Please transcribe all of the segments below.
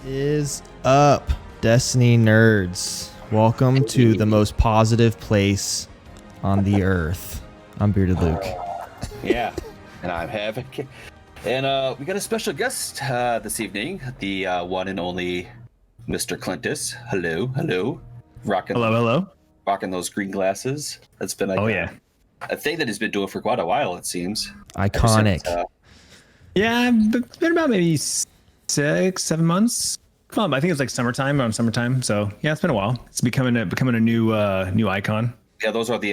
Is up, Destiny nerds? Welcome to the most positive place on the earth. I'm Bearded Luke. Yeah, and I'm Havoc. And we got a special guest this evening, the one and only Mr. Clintus. Hello. Rocking those green glasses. That's been like a thing that he's been doing for quite a while, it seems. Iconic. Yeah, it's been about maybe 6-7 months. I think it's like summertime. So yeah, it's been a while. It's becoming a new icon. Yeah, those are the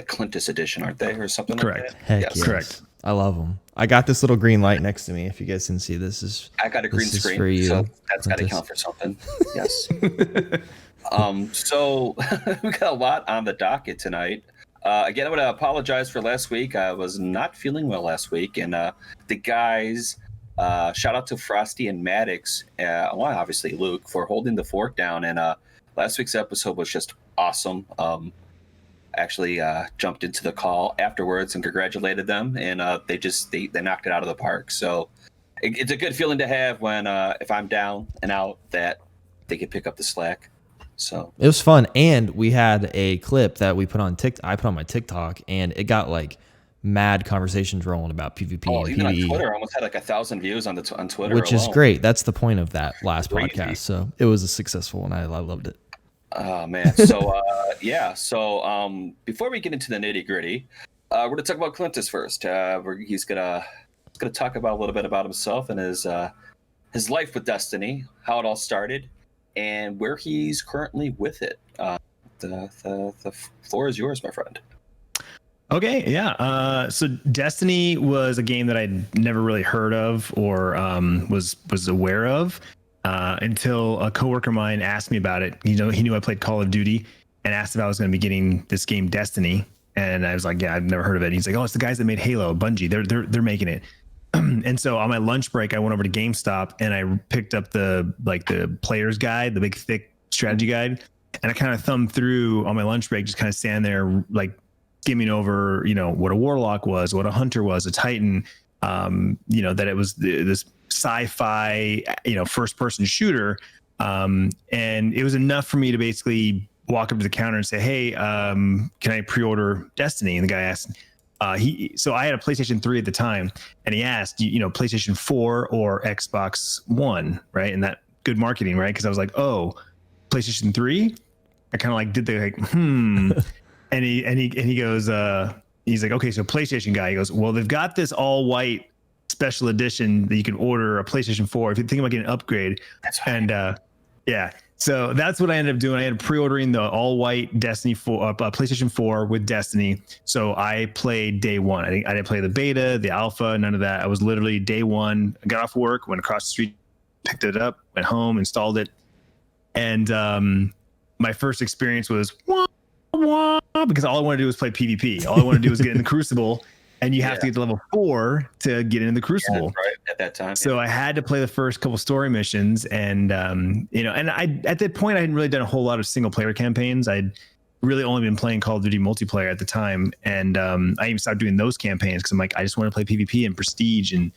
Clintus edition, aren't they, or something? Correct. Like that? Heck yes. Correct. I love them. I got this little green light next to me. If you guys can see, I got a green screen for you, so that's got to count for something. Yes. So we got a lot on the docket tonight. Again, I want to apologize for last week. I was not feeling well last week, and the guys. Shout out to Frosty and Maddox, obviously Luke, for holding the fort down. And last week's episode was just awesome. Actually jumped into the call afterwards and congratulated them, and they knocked it out of the park. So it's a good feeling to have when if I'm down and out that they can pick up the slack. So it was fun, and we had a clip that we put on I put on my TikTok, and it got like mad conversations rolling about PvP and even PvE. on Twitter, I almost had like 1,000 views on Twitter, which alone. is great. That's the point of that last Crazy. podcast. So it was a successful one. I loved it. Oh man. So So before we get into the nitty gritty, we're gonna talk about Clintus first. He's gonna talk about a little bit about himself and his life with Destiny, how it all started, and where he's currently with it. The floor is yours, my friend. Okay, yeah. So Destiny was a game that I'd never really heard of or was aware of until a coworker of mine asked me about it. You know, he knew I played Call of Duty and asked if I was going to be getting this game Destiny, and I was like, "Yeah, I've never heard of it." And he's like, "Oh, it's the guys that made Halo, Bungie. They're making it." And so on my lunch break, I went over to GameStop and I picked up the player's guide, the big thick strategy guide, and I kind of thumbed through on my lunch break, just kind of stand there like skimming over, what a warlock was, what a hunter was, a titan, that it was this sci-fi, first person shooter. And it was enough for me to basically walk up to the counter and say, "Hey, can I pre-order Destiny?" And the guy asked, so I had a PlayStation 3 at the time, and he asked, PlayStation 4 or Xbox One, right? And that good marketing, right? Because I was like, "Oh, PlayStation 3." I kind of like did the And he goes, he's like, "Okay, so PlayStation guy." He goes, "Well, they've got this all white special edition that you can order a PlayStation 4 if you're thinking about getting an upgrade." That's right. And yeah, so that's what I ended up doing. I ended up pre-ordering the all white Destiny 4, PlayStation 4 with Destiny. So I played day one. I didn't play the beta, the alpha, none of that. I was literally day one. I got off work, went across the street, picked it up, went home, installed it, and my first experience was because all I wanted to do was play PvP. All I wanted to do was get in the Crucible, and you have to get to level 4 to get into the Crucible. Yeah, right at that time. So I had to play the first couple story missions, and and I at that point I hadn't really done a whole lot of single player campaigns. I'd really only been playing Call of Duty multiplayer at the time, and I even stopped doing those campaigns because I'm like, I just want to play PvP and Prestige, and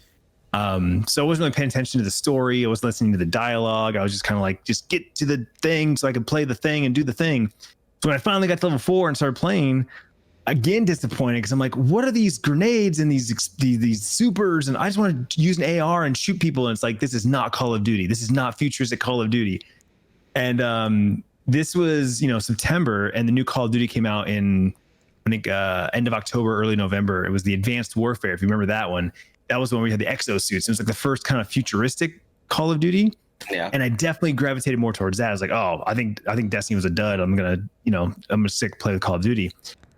so I wasn't really paying attention to the story. I was listening to the dialogue. I was just kind of like, just get to the thing so I could play the thing and do the thing. So when I finally got to level 4 and started playing, again disappointed because I'm like, what are these grenades and these supers? And I just want to use an AR and shoot people. And it's like, this is not Call of Duty. This is not futuristic Call of Duty. And this was, September, and the new Call of Duty came out in, I think, end of October, early November. It was the Advanced Warfare, if you remember that one. That was when we had the exosuits. It was like the first kind of futuristic Call of Duty. Yeah. And I definitely gravitated more towards that. I was like, oh, I think Destiny was a dud. I'm gonna stick play with Call of Duty.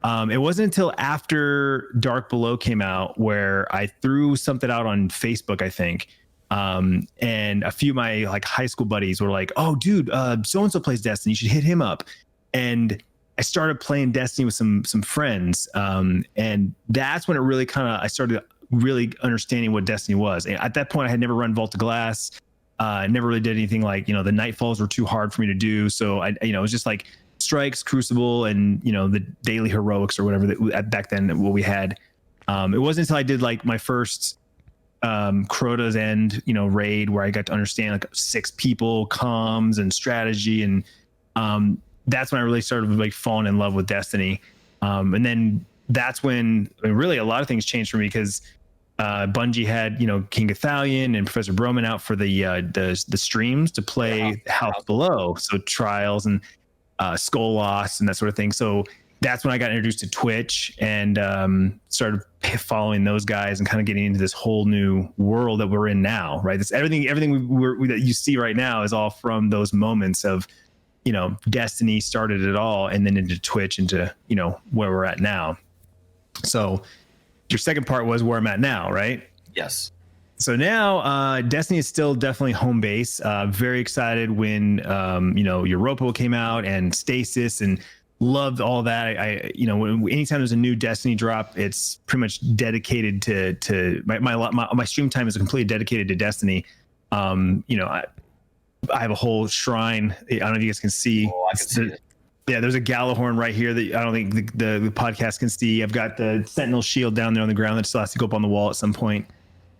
It wasn't until after Dark Below came out where I threw something out on Facebook, I think. And a few of my like high school buddies were like, "Oh, dude, so and so plays Destiny. You should hit him up." And I started playing Destiny with some friends. And that's when it really I started really understanding what Destiny was. And at that point, I had never run Vault of Glass. Never really did anything like, the Nightfalls were too hard for me to do. So it was just like Strikes, Crucible, and, the daily heroics or whatever that back then what we had. It wasn't until I did like my first Crota's End, raid where I got to understand like 6 people, comms and strategy, and that's when I really started like falling in love with Destiny. And then that's when really a lot of things changed for me because Bungie had King Ithalian and Professor Broman out for the streams to play House Below, so Trials and Skull Lost and that sort of thing. So that's when I got introduced to Twitch and started following those guys and kind of getting into this whole new world that we're in now, right? This everything that you see right now is all from those moments of Destiny started it all, and then into Twitch, into where we're at now. So your second part was where I'm at now, right? Yes. So now Destiny is still definitely home base. Very excited when Europa came out and Stasis, and loved all that. Anytime there's a new Destiny drop, it's pretty much dedicated to my stream time is completely dedicated to Destiny. I have a whole shrine. I don't know if you guys can see. Oh, I can see it. Yeah, there's a Gjallarhorn right here that I don't think the podcast can see. I've got the Sentinel shield down there on the ground that still has to go up on the wall at some point.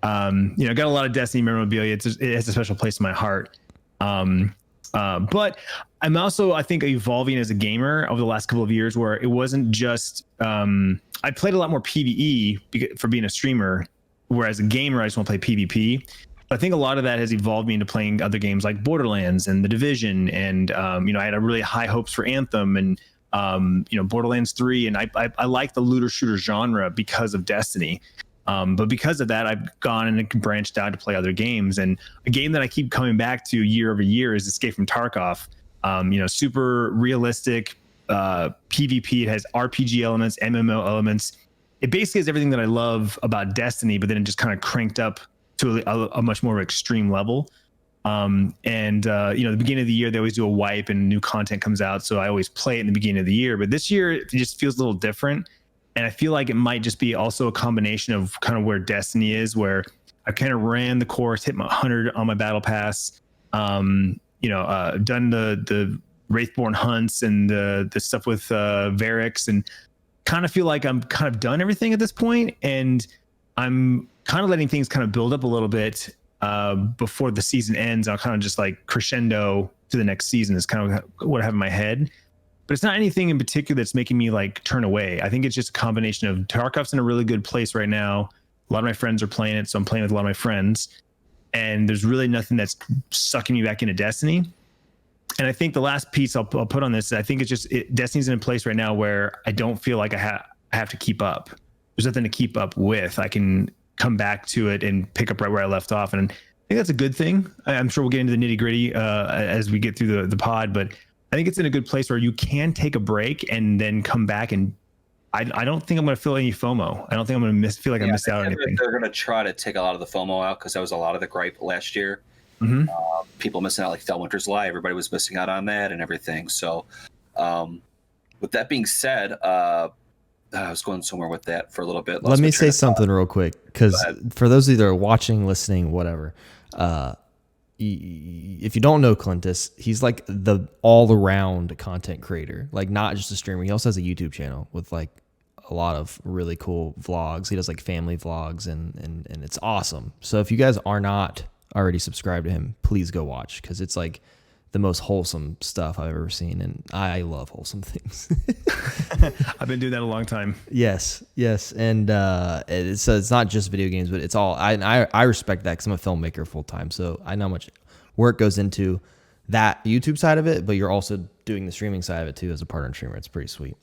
I got a lot of Destiny memorabilia. It has a special place in my heart. But I'm also, I think, evolving as a gamer over the last couple of years, where it wasn't just I played a lot more PvE for being a streamer, whereas a gamer I just want to play PvP. I think a lot of that has evolved me into playing other games like Borderlands and The Division, and I had a really high hopes for Anthem and Borderlands 3, and I like the looter shooter genre because of Destiny. But because of that, I've gone and branched out to play other games. And a game that I keep coming back to year over year is Escape from Tarkov. Super realistic PvP. It has RPG elements, MMO elements. It basically has everything that I love about Destiny, but then it just kind of cranked up to a much more extreme level. The beginning of the year, they always do a wipe and new content comes out. So I always play it in the beginning of the year. But this year, it just feels a little different. And I feel like it might just be also a combination of kind of where Destiny is, where I kind of ran the course, hit my 100 on my battle pass, done the Wraithborn hunts and the stuff with Varix, and kind of feel like I'm kind of done everything at this point, and I'm kind of letting things kind of build up a little bit before the season ends. I'll kind of just like crescendo to the next season is kind of what I have in my head. But it's not anything in particular that's making me like turn away. I think it's just a combination of Tarkov's in a really good place right now. A lot of my friends are playing it, so I'm playing with a lot of my friends. And there's really nothing that's sucking me back into Destiny. And I think the last piece I'll put on this is I think it's just Destiny's in a place right now where I don't feel like I have to keep up. There's nothing to keep up with. I can come back to it and pick up right where I left off. And I think that's a good thing. I'm sure we'll get into the nitty gritty as we get through the pod, but I think it's in a good place where you can take a break and then come back, and I don't think I'm going to feel any FOMO. I don't think I'm going to feel like I missed out on anything. They're going to try to take a lot of the FOMO out, because that was a lot of the gripe last year. Mm-hmm. People missing out, like Fellwinter's Lie. Everybody was missing out on that and everything. So with that being said, I was going somewhere with that for a little bit. Let me say something real quick, because for those of you that are watching, listening, whatever, if you don't know Clintus, he's like the all-around content creator, like not just a streamer. He also has a YouTube channel with like a lot of really cool vlogs. He does like family vlogs, and it's awesome. So if you guys are not already subscribed to him, please go watch, because it's like the most wholesome stuff I've ever seen, and I love wholesome things. I've been doing that a long time. Yes, and so it's not just video games, but it's all. I respect that, because I'm a filmmaker full time, so I know how much work goes into that YouTube side of it. But you're also doing the streaming side of it too as a partner streamer. It's pretty sweet.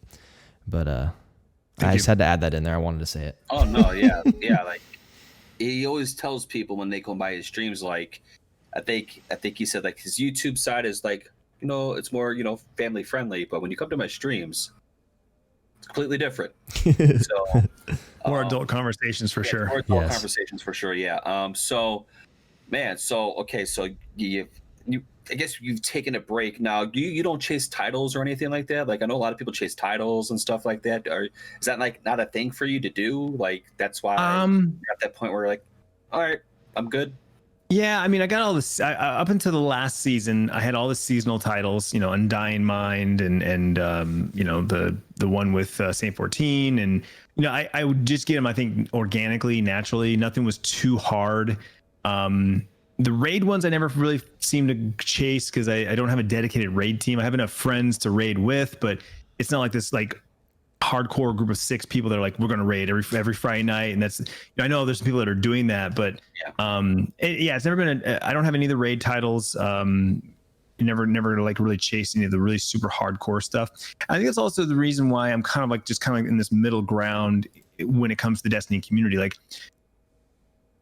But I just had to add that in there. I wanted to say it. Oh no, yeah. Like he always tells people when they come by his streams, like I think he said like his YouTube side is like, it's more, family friendly, but when you come to my streams, it's completely different. So more adult conversations for sure. More adult conversations for sure. Yeah. So okay. So you I guess you've taken a break now. You don't chase titles or anything like that. Like I know a lot of people chase titles and stuff like that. Or is that like not a thing for you to do? Like that's why you're at that point where you're like, all right, I'm good. Yeah, I mean, I got all this up until the last season. I had all the seasonal titles, Undying Mind, and the one with Saint 14, and I would just get them, I think, organically, naturally. Nothing was too hard. The raid ones I never really seem to chase because I don't have a dedicated raid team. I have enough friends to raid with, but it's not like this like hardcore group of 6 people that are like, we're going to raid every Friday night. And that's, I know there's some people that are doing that, but it's never been, I don't have any of the raid titles. Never like really chase any of the really super hardcore stuff. I think that's also the reason why I'm kind of in this middle ground when it comes to the Destiny community. Like,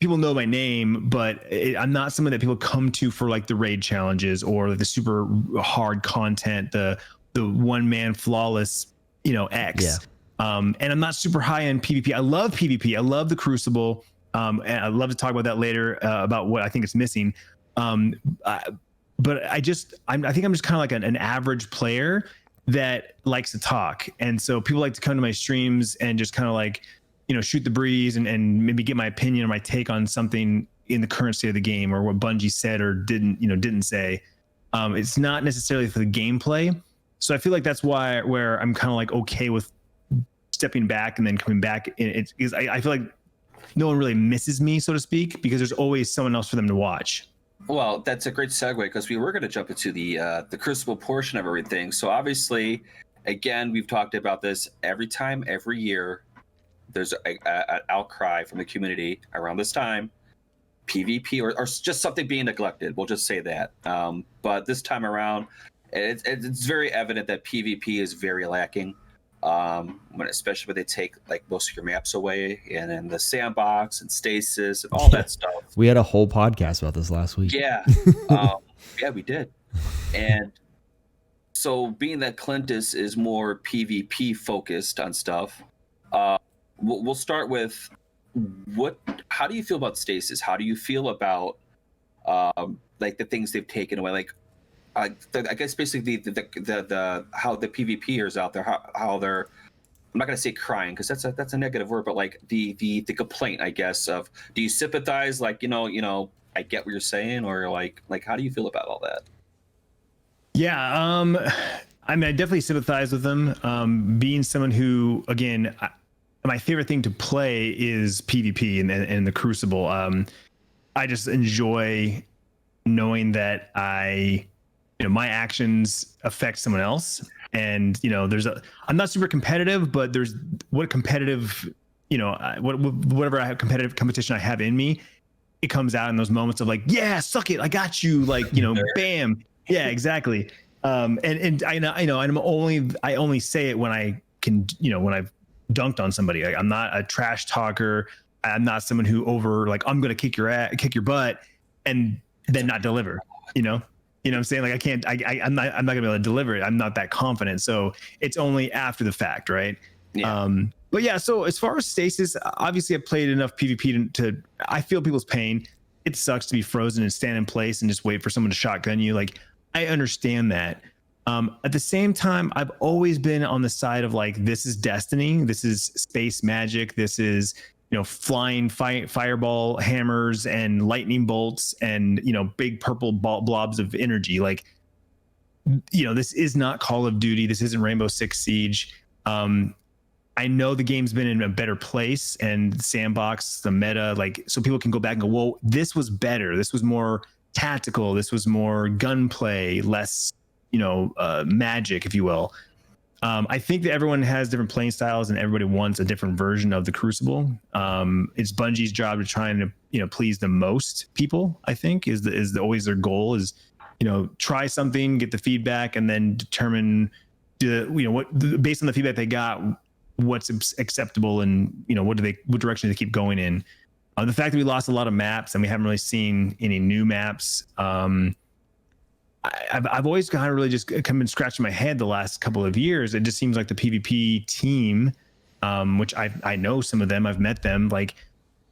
people know my name, but I'm not someone that people come to for like the raid challenges or the super hard content, the one man flawless, X. Yeah. And I'm not super high on PvP. I love PvP. I love the Crucible. And I'd love to talk about that later, about what I think is missing. But I think I'm just kind of like an average player that likes to talk. And so people like to come to my streams and just kind of like, shoot the breeze and maybe get my opinion or my take on something in the current state of the game or what Bungie said or didn't say. It's not necessarily for the gameplay. So I feel like that's where I'm kind of like okay with stepping back and then coming back. It's because I feel like no one really misses me, so to speak, because there's always someone else for them to watch. Well, that's a great segue because we were going to jump into the Crucible portion of everything. So obviously, again, we've talked about this every year. There's an outcry from the community around this time, PvP or just something being neglected. We'll just say that. But this time around, it's very evident that PvP is very lacking. Especially when they take like most of your maps away, and then the sandbox and stasis and all that stuff. We had a whole podcast about this last week. Yeah, yeah, we did. And so, being that Clintus is more PvP focused on stuff, we'll start with how do you feel about stasis? How do you feel about like the things they've taken away? Like, I guess basically the how the PvPers out there, how they're, I'm not gonna say crying because that's a negative word, but like the complaint, I guess, of, do you sympathize? Like, I get what you're saying, or like how do you feel about all that? Yeah, I mean, I definitely sympathize with them. Being someone who, again, my favorite thing to play is PvP and the Crucible. I just enjoy knowing that my actions affect someone else. And, I'm not super competitive, but there's competitive, whatever competitive competition I have in me, it comes out in those moments of like, yeah, suck it, I got you, like, bam. Yeah, exactly. And I know, I only say it when I can, when I've dunked on somebody. Like, I'm not a trash talker. I'm not someone who I'm going to kick your butt and then not deliver, what I'm saying? Like, I'm not gonna be able to deliver it. I'm not that confident. So it's only after the fact. Right. Yeah. But yeah, so as far as stasis, obviously I've played enough PvP to I feel people's pain. It sucks to be frozen and stand in place and just wait for someone to shotgun you. Like, I understand that. At the same time, I've always been on the side of like, this is Destiny. This is space magic. This is, flying fireball hammers and lightning bolts and, big purple blobs of energy. Like, this is not Call of Duty. This isn't Rainbow Six Siege. I know the game's been in a better place, and sandbox, the meta, like, so people can go back and go, well, this was better. This was more tactical. This was more gunplay, less, magic, if you will. I think that everyone has different playing styles and everybody wants a different version of the Crucible. It's Bungie's job to try and, please the most people, I think, is always their goal is, try something, get the feedback, and then determine, what based on the feedback they got, what's acceptable and, what direction they keep going in. The fact that we lost a lot of maps and we haven't really seen any new maps, I've always kind of really just come and scratching my head the last couple of years. It just seems like the PvP team, which I know some of them, I've met them. Like,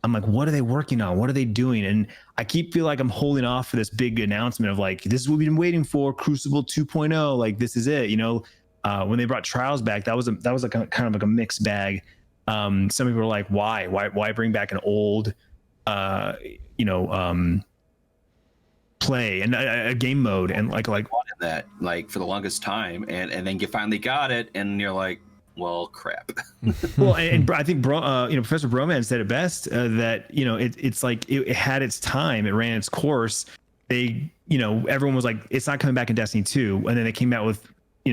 I'm like, what are they working on? What are they doing? And I feel like I'm holding off for this big announcement of like, this is what we've been waiting for, Crucible 2.0. Like, this is it. When they brought Trials back, that was a kind of like a mixed bag. Some people were like, why bring back an old, play and a game mode, and like wanted that like for the longest time, and then you finally got it, and you're like, Well, crap. Well, and I think Professor Broman said it best, that it's like it had its time, it ran its course. They, everyone was like, it's not coming back in Destiny 2, and then they came out with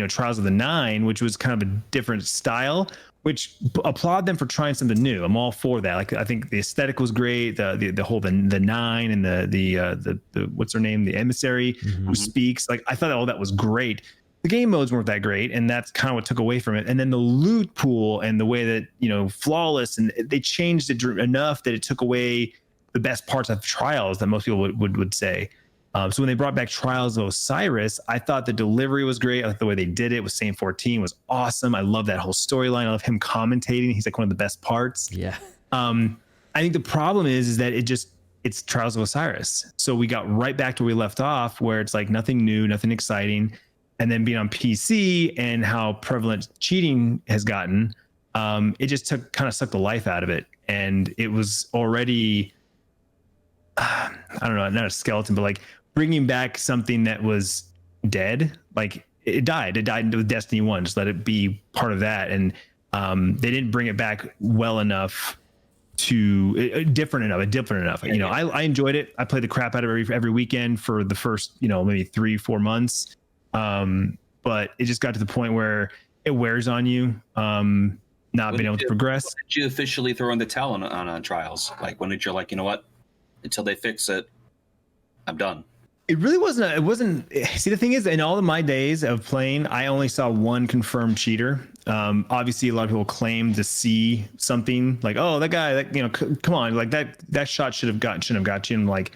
Trials of the Nine, which was kind of a different style. Which applaud them for trying something new. I'm all for that. Like I think the aesthetic was great. The whole the nine and the what's her name, the emissary who speaks. Like I thought all that was great. The game modes weren't that great, and that's kind of what took away from it. And then the loot pool and the way that flawless, and they changed it enough that it took away the best parts of Trials that most people would say. So when they brought back Trials of Osiris, I thought the delivery was great. I thought the way they did it with Saint 14 was awesome. I love that whole storyline. I love him commentating. He's like one of the best parts. Yeah. I think the problem is that it's Trials of Osiris. So we got right back to where we left off, where it's like nothing new, nothing exciting. And then being on PC and how prevalent cheating has gotten, it just kind of sucked the life out of it. And it was already, I don't know, not a skeleton, but like bringing back something that was dead. Like it died with Destiny 1. Just let it be part of that. And they didn't bring it back well enough to different enough. I enjoyed it. I played the crap out of it every weekend for the first maybe 3-4 months. But it just got to the point where it wears on you, not being able to progress. When did you officially throw in the towel on Trials? Like when did you like, what? Until they fix it, I'm done. It really wasn't. See, the thing is, in all of my days of playing, I only saw one confirmed cheater. Obviously, a lot of people claim to see something like, oh, that guy, come on, like that shot shouldn't have got you. And like,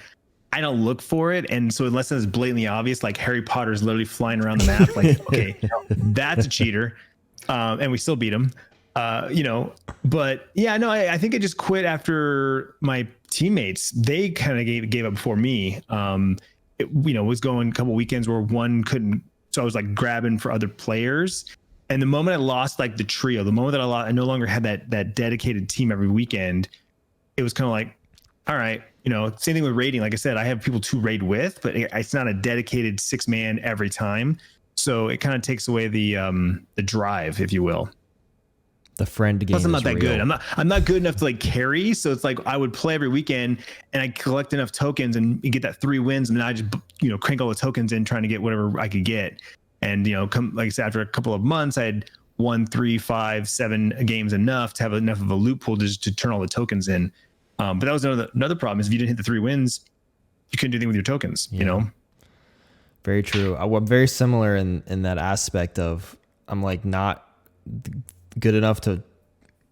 I don't look for it, and so unless it's blatantly obvious, like Harry Potter's literally flying around the map, like okay, that's a cheater, and we still beat him. But yeah, no, I think I just quit after my teammates. They kind of gave up before me. It was going a couple weekends where one couldn't, so I was like grabbing for other players. And the moment I lost like the trio, the moment that I no longer had that dedicated team every weekend, it was kind of like, all right, same thing with raiding. Like I said, I have people to raid with, but it's not a dedicated 6-man every time. So it kind of takes away the drive, if you will. The friend game. Plus, I'm not that real. good. I'm not good enough to like carry. So it's like I would play every weekend and I collect enough tokens and get that 3 wins, and then I just crank all the tokens in trying to get whatever I could get. And come, like I said, after a couple of months, I had 1, 3, 5, 7 games enough to have enough of a loot pool to turn all the tokens in. But that was another problem is if you didn't hit the 3 wins, you couldn't do anything with your tokens. Yeah. Very true. I'm very similar in that aspect of I'm like not good enough to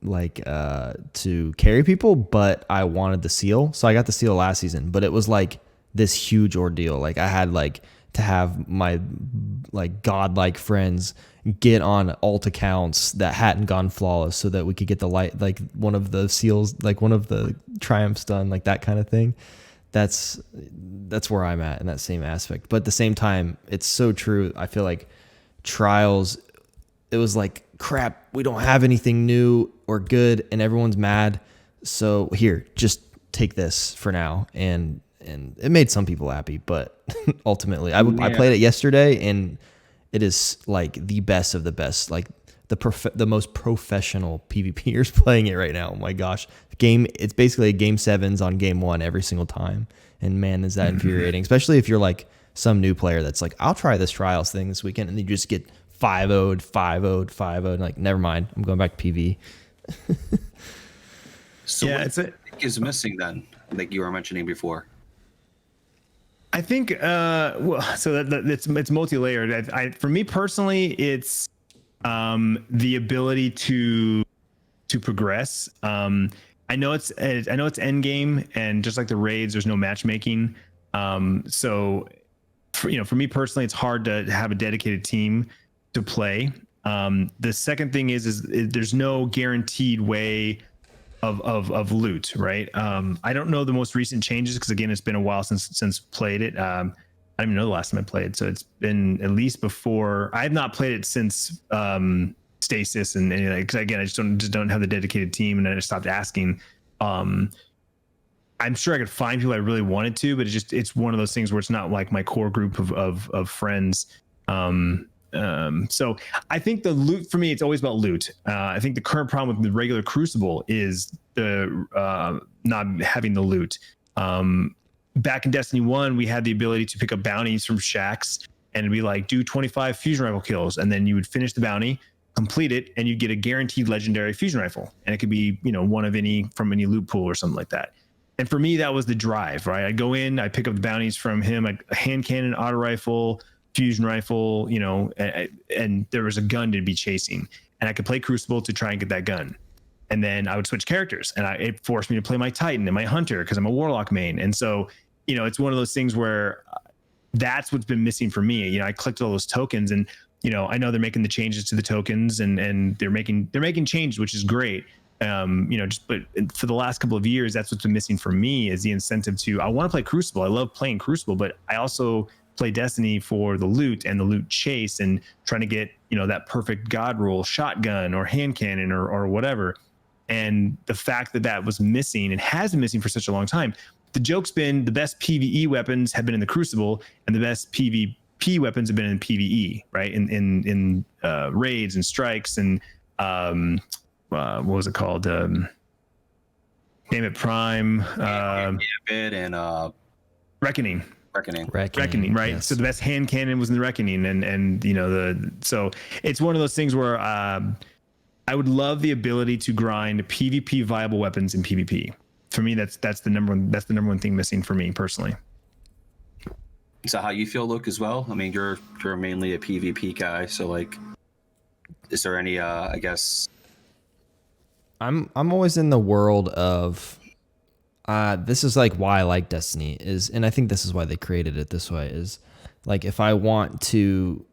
to carry people, but I wanted the seal. So I got the seal last season, but it was like this huge ordeal. Like I had like to have my like godlike friends get on alt accounts that hadn't gone flawless so that we could get the like one of the seals, like one of the triumphs done, like that kind of thing. That's where I'm at in that same aspect. But at the same time, it's so true. I feel like Trials, it was like, crap, we don't have anything new or good and everyone's mad. So here, just take this for now. And it made some people happy, but ultimately I played it yesterday and it is like the best of the best, like the most professional PvPers playing it right now. Oh my gosh. It's basically a game 7s on game 1 every single time. And man, is that infuriating, especially if you're like some new player that's like, I'll try this Trials thing this weekend. And you just get 5-0'd, and like, never mind, I'm going back to PV. So yeah, what is missing then, like you were mentioning before? I think so that it's multi-layered. For me personally, it's the ability to progress. I know it's end game, and just like the raids, there's no matchmaking. So for me personally, it's hard to have a dedicated team to play. The second thing is there's no guaranteed way of loot, right? I don't know the most recent changes because again, it's been a while since played it. I don't even know the last time I played, so it's been at least before. I have not played it since Stasis, and because again, I just don't have the dedicated team, and I just stopped asking. I'm sure I could find people I really wanted to, but it's one of those things where it's not like my core group of friends. So I think the loot for me, it's always about loot. I think the current problem with the regular Crucible is the not having the loot. Back in Destiny 1, we had the ability to pick up bounties from shacks and we like do 25 fusion rifle kills, and then you would finish the bounty, complete it, and you get a guaranteed legendary fusion rifle, and it could be, you know, one of any from any loot pool or something like that. And for me, that was the drive, right? I go in, I pick up the bounties from him, a hand cannon, auto rifle, fusion rifle, you know, and there was a gun to be chasing, and I could play Crucible to try and get that gun. And then I would switch characters, and it forced me to play my Titan and my Hunter because I'm a Warlock main. And so, you know, it's one of those things where that's what's been missing for me. You know, I collected all those tokens, and you know, I know they're making the changes to the tokens, and they're making changes, which is great. You know, but for the last couple of years, that's what's been missing for me is the incentive I want to play Crucible. I love playing Crucible, but I also play Destiny for the loot and the loot chase and trying to get, you know, that perfect God roll shotgun or hand cannon or whatever. And the fact that was missing and has been missing for such a long time. The joke's been the best PvE weapons have been in the Crucible, and the best PvP weapons have been in PvE, right? In raids and strikes and what was it called? Damn it, Prime. And Reckoning. Reckoning, right? Yes. So the best hand cannon was in the Reckoning, and you know so it's one of those things where I would love the ability to grind PvP viable weapons in PvP. For me, that's the number one thing missing for me personally. Is that how you feel, Luke, as well? I mean, you're mainly a PvP guy, so like, is there any I guess? I'm always in the world of this is like why I like Destiny is, and I think this is why they created it this way, is like if I want to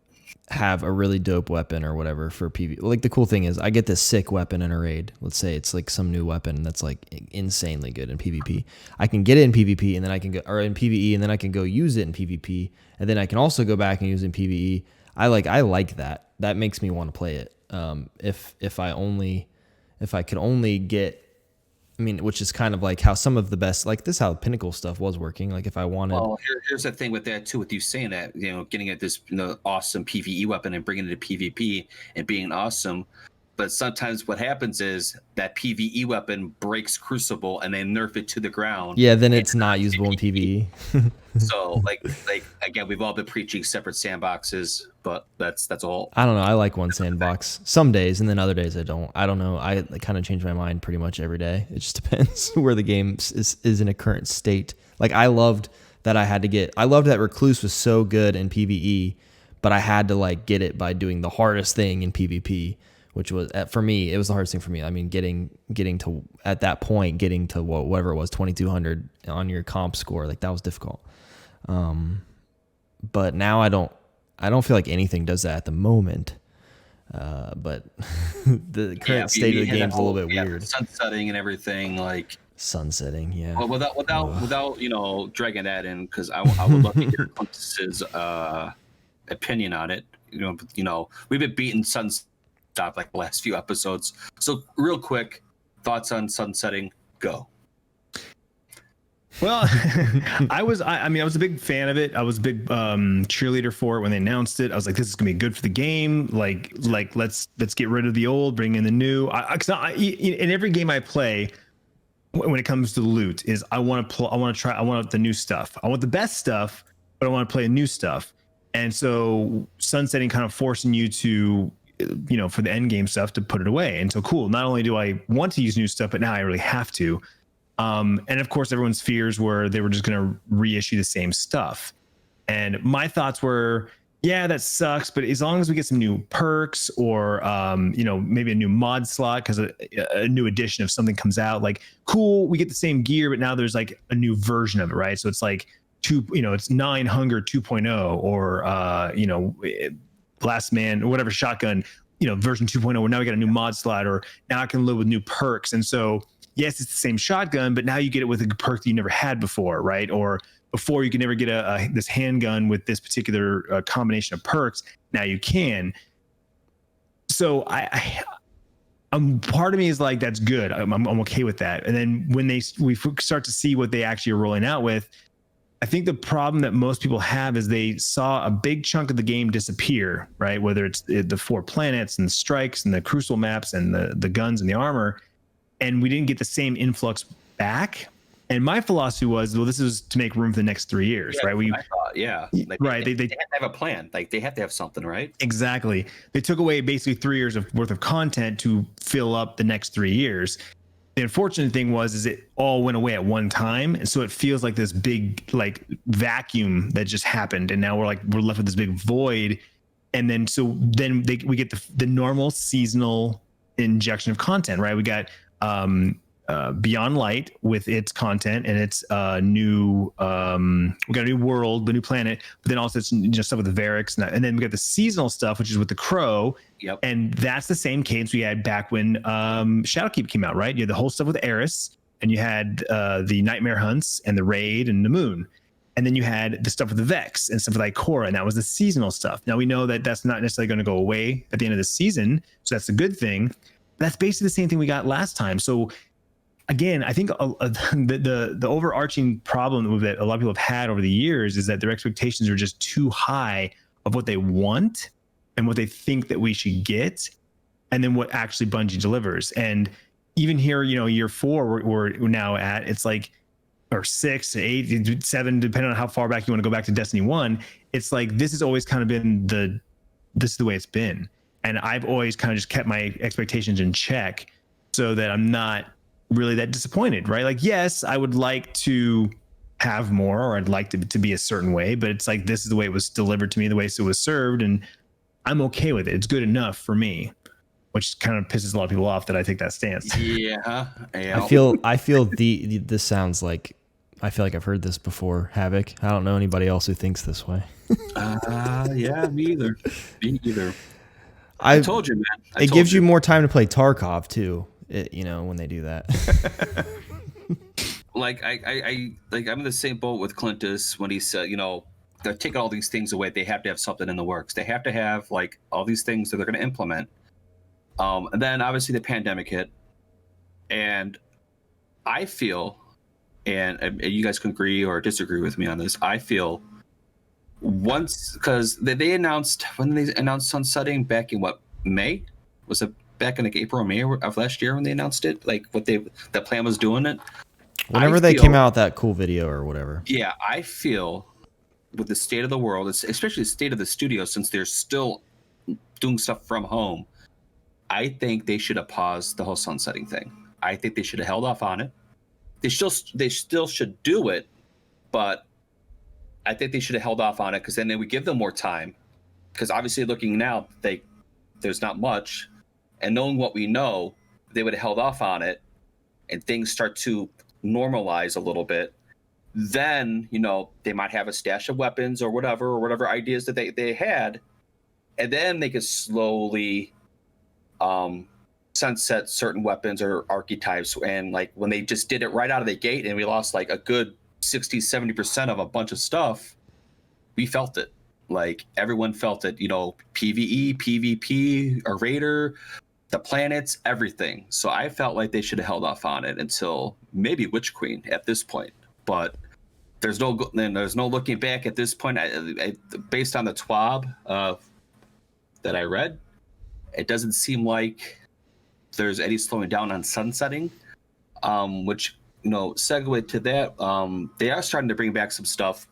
have a really dope weapon or whatever for PvP, like the cool thing is I get this sick weapon in a raid. Let's say it's like some new weapon that's like insanely good in PvP. I can get it in PvP and then I can go, or in PvE, and then I can go use it in PvP, and then I can also go back and use it in PvE. I like that. That makes me want to play it. If I could only get, I mean, which is kind of like how some of the best, like this, how Pinnacle stuff was working. Like if I wanted, well, here's the thing with that too. With you saying that, you know, getting at this, you know, awesome PVE weapon and bringing it to PvP and being awesome, but sometimes what happens is that PVE weapon breaks Crucible and they nerf it to the ground. yeah, then it's not usable in PvE. So like again, we've all been preaching separate sandboxes, but that's all. I don't know. I like one sandbox some days, and then other days I don't. I don't know. I kind of change my mind pretty much every day. It just depends where the game is in a current state. Like I loved that Recluse was so good in PvE, but I had to like get it by doing the hardest thing in PvP, which was for me. It was the hardest thing for me. I mean, getting to at that point, getting to whatever it was, 2200 on your comp score, like that was difficult. But now I don't feel like anything does that at the moment. But the current state of the game is a little bit weird. Sunsetting and everything, like sunsetting, yeah. Well, without you know dragging that in, because I would love to hear Clintus's opinion on it. You know, we've been beating sunset like the last few episodes. So real quick, thoughts on sunsetting? Go. Well, I was a big fan of it. I was a big cheerleader for it when they announced it. I was like, this is gonna be good for the game. Like let's get rid of the old, bring in the new. In every game I play, when it comes to loot, is I want the new stuff. I want the best stuff, but I want to play new stuff. And so sunsetting kind of forcing you to, you know, for the end game stuff to put it away. And so cool. Not only do I want to use new stuff, but now I really have to. And of course, everyone's fears were they were just going to reissue the same stuff. And my thoughts were, yeah, that sucks. But as long as we get some new perks or, you know, maybe a new mod slot because a new edition of something comes out, like, cool, we get the same gear, but now there's like a new version of it, right? So it's like it's 9 Hunger 2.0 or, you know, Last Man or whatever shotgun, you know, version 2.0, where now we got a new mod slot, or now I can live with new perks. And so, yes, it's the same shotgun, but now you get it with a perk that you never had before, right? Or before you could never get this handgun with this particular combination of perks. Now you can. So part of me is like, that's good. I'm okay with that. And then when we start to see what they actually are rolling out with, I think the problem that most people have is they saw a big chunk of the game disappear, right? Whether it's the 4 planets and the strikes and the crucible maps and the guns and the armor, and we didn't get the same influx back. And my philosophy was, well, this is to make room for the next 3 years, right? I thought, like, right. They have to have a plan. Like they have to have something, right? Exactly. They took away basically 3 years worth of content to fill up the next 3 years. The unfortunate thing is it all went away at one time, and so it feels like this big like vacuum that just happened, and now we're left with this big void. And then we get the normal seasonal injection of content, right? We got Beyond Light with its content and its new we got a new world, the new planet, but then also it's just stuff with the Variks and then we got the seasonal stuff, which is with the Crow. Yep. And that's the same cadence we had back when Shadowkeep came out, right? You had the whole stuff with Eris, and you had the Nightmare Hunts and the Raid and the Moon. And then you had the stuff with the Vex and stuff with Ikora, and that was the seasonal stuff. Now we know that that's not necessarily going to go away at the end of the season, so that's a good thing. That's basically the same thing we got last time. So again, I think the overarching problem that a lot of people have had over the years is that their expectations are just too high of what they want and what they think that we should get, and then what actually Bungie delivers. And even here, year 4, we're now at, it's like, or 6, 8, 7, depending on how far back you want to go back to Destiny 1. It's like, this has always kind of been this is the way it's been. And I've always kind of just kept my expectations in check so that I'm not really that disappointed, right? Like, yes, I would like to have more, or I'd like to be a certain way, but it's like, this is the way it was delivered to me, the way it was served, and I'm okay with it. It's good enough for me, which kind of pisses a lot of people off that I take that stance. Yeah. I feel this sounds like, I feel like I've heard this before, Havoc. I don't know anybody else who thinks this way. Yeah, me either. I told you, man. It gives you more time to play Tarkov too. When they do that. Like I'm in the same boat with Clintus when he said, they're taking all these things away. They have to have something in the works. They have to have like all these things that they're going to implement. And then obviously the pandemic hit, and I feel, and you guys can agree or disagree with me on this, I feel because they announced, when they announced sunsetting back in May? Was it back in like April or May of last year when they announced it? Like the plan was doing it? Whenever they came out with that cool video or whatever. Yeah, I feel with the state of the world, especially the state of the studio, since they're still doing stuff from home, I think they should have paused the whole sunsetting thing. I think they should have held off on it. They still should do it, but I think they should have held off on it, because then they would give them more time. Because obviously, looking now, there's not much, and knowing what we know, they would have held off on it, and things start to normalize a little bit. Then they might have a stash of weapons or whatever ideas that they had, and then they could slowly sunset certain weapons or archetypes. And like when they just did it right out of the gate and we lost like a good 60-70% of a bunch of stuff, we felt it. Like everyone felt it, PvE, PvP, a raider, the planets, everything. So I felt like they should have held off on it until maybe Witch Queen at this point. But there's no looking back at this point. I based on the TWAB that I read, it doesn't seem like there's any slowing down on sunsetting, which, segue to that, they are starting to bring back some stuff,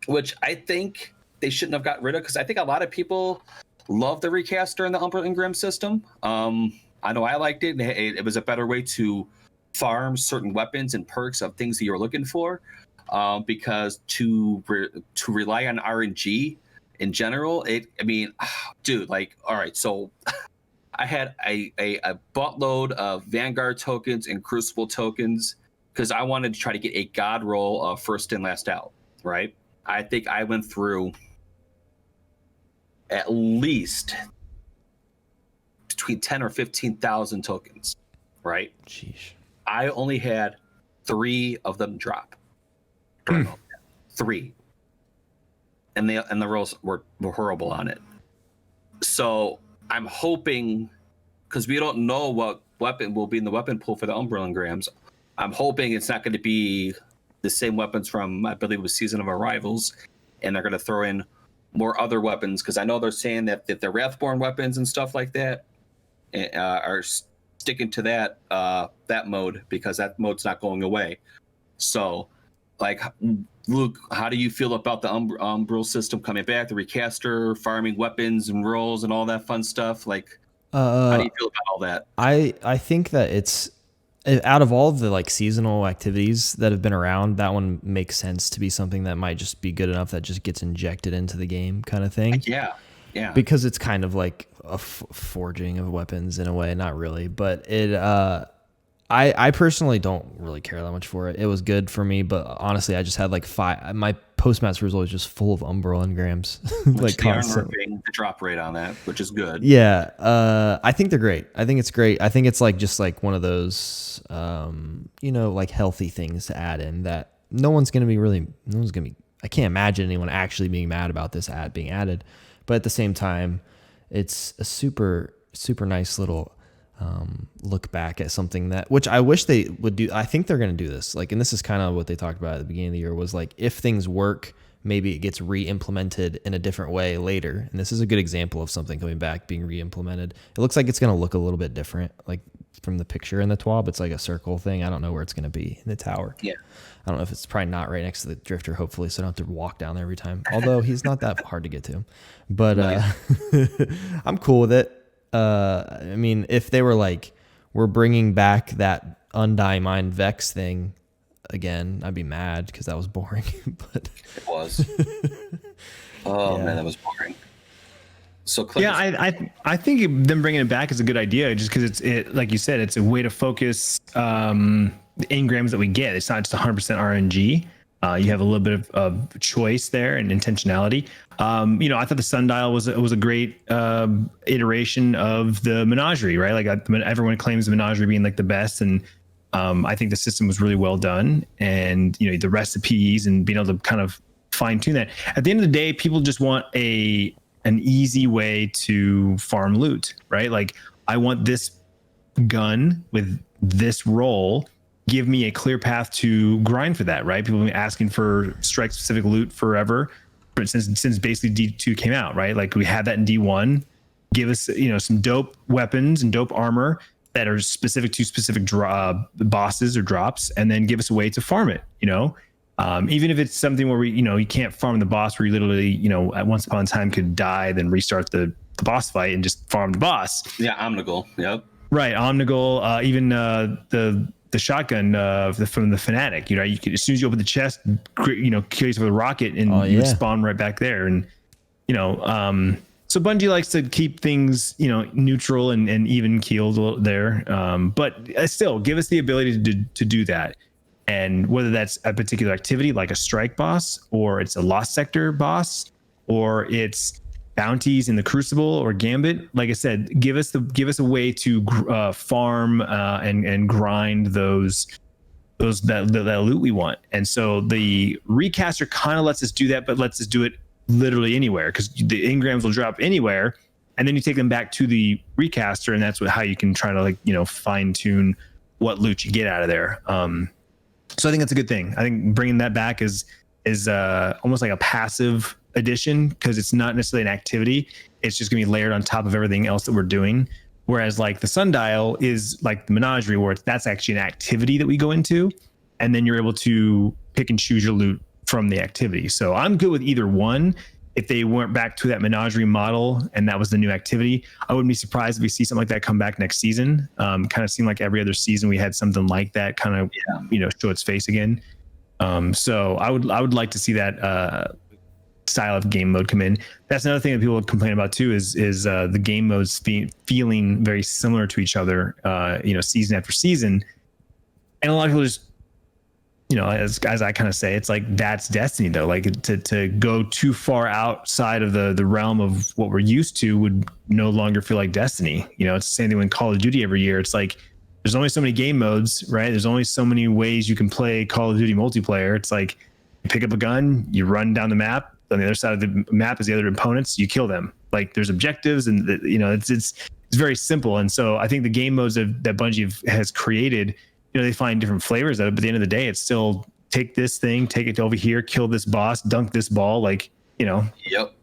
which I think they shouldn't have got rid of, because I think a lot of people love the recast during the Umber Ingram system. I know I liked it. It was a better way to farm certain weapons and perks of things that you were looking for, because to rely on RNG in general, dude, like, all right, so I had a buttload of Vanguard tokens and Crucible tokens because I wanted to try to get a god roll of first in, last out, right? I think I went through at least between 10 or 15,000 tokens, right? Jeez. I only had 3 of them drop. 3. And the rolls were horrible on it. So I'm hoping, because we don't know what weapon will be in the weapon pool for the Umber Engrams, I'm hoping it's not going to be the same weapons from, I believe it was Season of Arrivals, and they're going to throw in more other weapons, because I know they're saying that the Wrathborn weapons and stuff like that are sticking to that mode, because that mode's not going away. So, like, Luke, how do you feel about the Umbral system coming back, the recaster, farming weapons and rolls and all that fun stuff? Like, how do you feel about all that? I think that it's, out of all of the like seasonal activities that have been around, that one makes sense to be something that might just be good enough that just gets injected into the game, kind of thing. Yeah. Because it's kind of like a forging of weapons in a way, not really, but it. I personally don't really care that much for it. It was good for me, but honestly, I just had like 5. My Postmaster was always just full of Umbral engrams, like constantly. The drop rate on that, which is good. Yeah, I think they're great. I think it's great. I think it's like just like one of those, like healthy things to add in that no one's gonna be. I can't imagine anyone actually being mad about this ad being added, but at the same time, it's a super nice little look back at something which I wish they would do. I think they're going to do this. Like, and this is kind of what they talked about at the beginning of the year, was like, if things work, maybe it gets re-implemented in a different way later. And this is a good example of something coming back, being re-implemented. It looks like it's going to look a little bit different. Like from the picture in the TWAB, it's like a circle thing. I don't know where it's going to be in the tower. Yeah. I don't know if it's probably not right next to the drifter, hopefully, so I don't have to walk down there every time. Although he's not that hard to get to. But I'm cool with it. I mean, if they were like, we're bringing back that Undying Mind Vex thing again, I'd be mad because that was boring. But it was. Oh, man, that was boring. So Clintus, yeah, I think them bringing it back is a good idea, just because it's like you said, it's a way to focus the engrams that we get. It's not just 100% RNG. You have a little bit of choice there and intentionality. I thought the Sundial was a great iteration of the Menagerie, right? Like everyone claims the Menagerie being like the best, and I think the system was really well done. And the recipes and being able to kind of fine tune that. At the end of the day, people just want an easy way to farm loot, right? Like, I want this gun with this roll. Give me a clear path to grind for that, right? People have been asking for strike specific loot forever, since basically D2 came out, right? Like, we had that in D1. Give us, some dope weapons and dope armor that are specific to specific bosses or drops, and then give us a way to farm it. Even if it's something where you can't farm the boss, where you literally, at once upon a time could die, then restart the boss fight and just farm the boss. Yeah, Omnigul. Yep. Right, Omnigul. Even the shotgun from the Fanatic. You could, as soon as you open the chest, kill yourself with a rocket, and you would spawn right back there. And so Bungie likes to keep things neutral and even keeled there. But still, give us the ability to do that. And whether that's a particular activity like a strike boss, or it's a lost sector boss, or it's bounties in the Crucible or Gambit, like I said, give us a way to farm and grind that loot we want. And so the recaster kind of lets us do that, but lets us do it literally anywhere, because the engrams will drop anywhere, and then you take them back to the recaster, and that's how you can try to fine tune what loot you get out of there. So I think that's a good thing. I think bringing that back is almost like a passive addition, because it's not necessarily an activity. It's just going to be layered on top of everything else that we're doing. Whereas like the Sundial is like the Menagerie, where that's actually an activity that we go into, and then you're able to pick and choose your loot from the activity. So I'm good with either one. If they went back to that Menagerie model and that was the new activity, I wouldn't be surprised if we see something like that come back next season. Kind of seemed like every other season we had something like that kind of, show its face again. So I would like to see that style of game mode come in. That's another thing that people complain about too, is the game modes feeling very similar to each other, season after season. And a lot of people just, as I kind of say, it's like, that's Destiny though. Like to go too far outside of the realm of what we're used to would no longer feel like Destiny. It's the same thing with Call of Duty every year. It's like, there's only so many game modes, right? There's only so many ways you can play Call of Duty multiplayer. It's like, you pick up a gun, you run down the map. On the other side of the map is the other opponents. You kill them. Like, there's objectives, and it's very simple. And so I think the game modes that Bungie has created, they find different flavors of it, but at the end of the day, it's still take this thing, take it over here, kill this boss, dunk this ball, like, you know. Yep.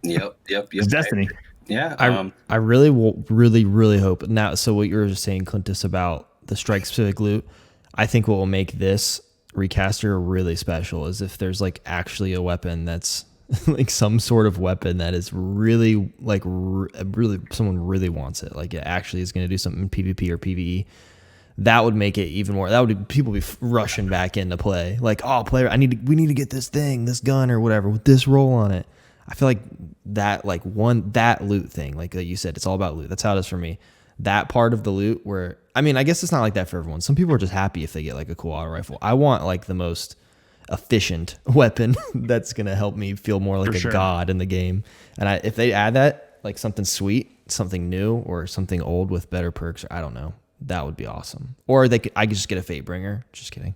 It's Destiny. Yeah. I really really hope now. So what you were just saying, Clintus, about the strike specific loot, I think what will make this recaster really special is if there's like actually a weapon that's like some sort of weapon that is really like really someone really wants it. Like it actually is going to do something in PvP or PvE. That would make it even more. That would people be rushing back into play. Like, oh, player, we need to get this thing, this gun or whatever with this roll on it. I feel like that that loot thing, like you said, it's all about loot. That's how it is for me. That part of the loot where, I mean, I guess it's not like that for everyone. Some people are just happy if they get like a cool auto rifle. I want like the most efficient weapon that's going to help me feel more like a god in the game. And if they add that, like something sweet, something new or something old with better perks, or I don't know, that would be awesome. Or I could just get a Fatebringer. Just kidding.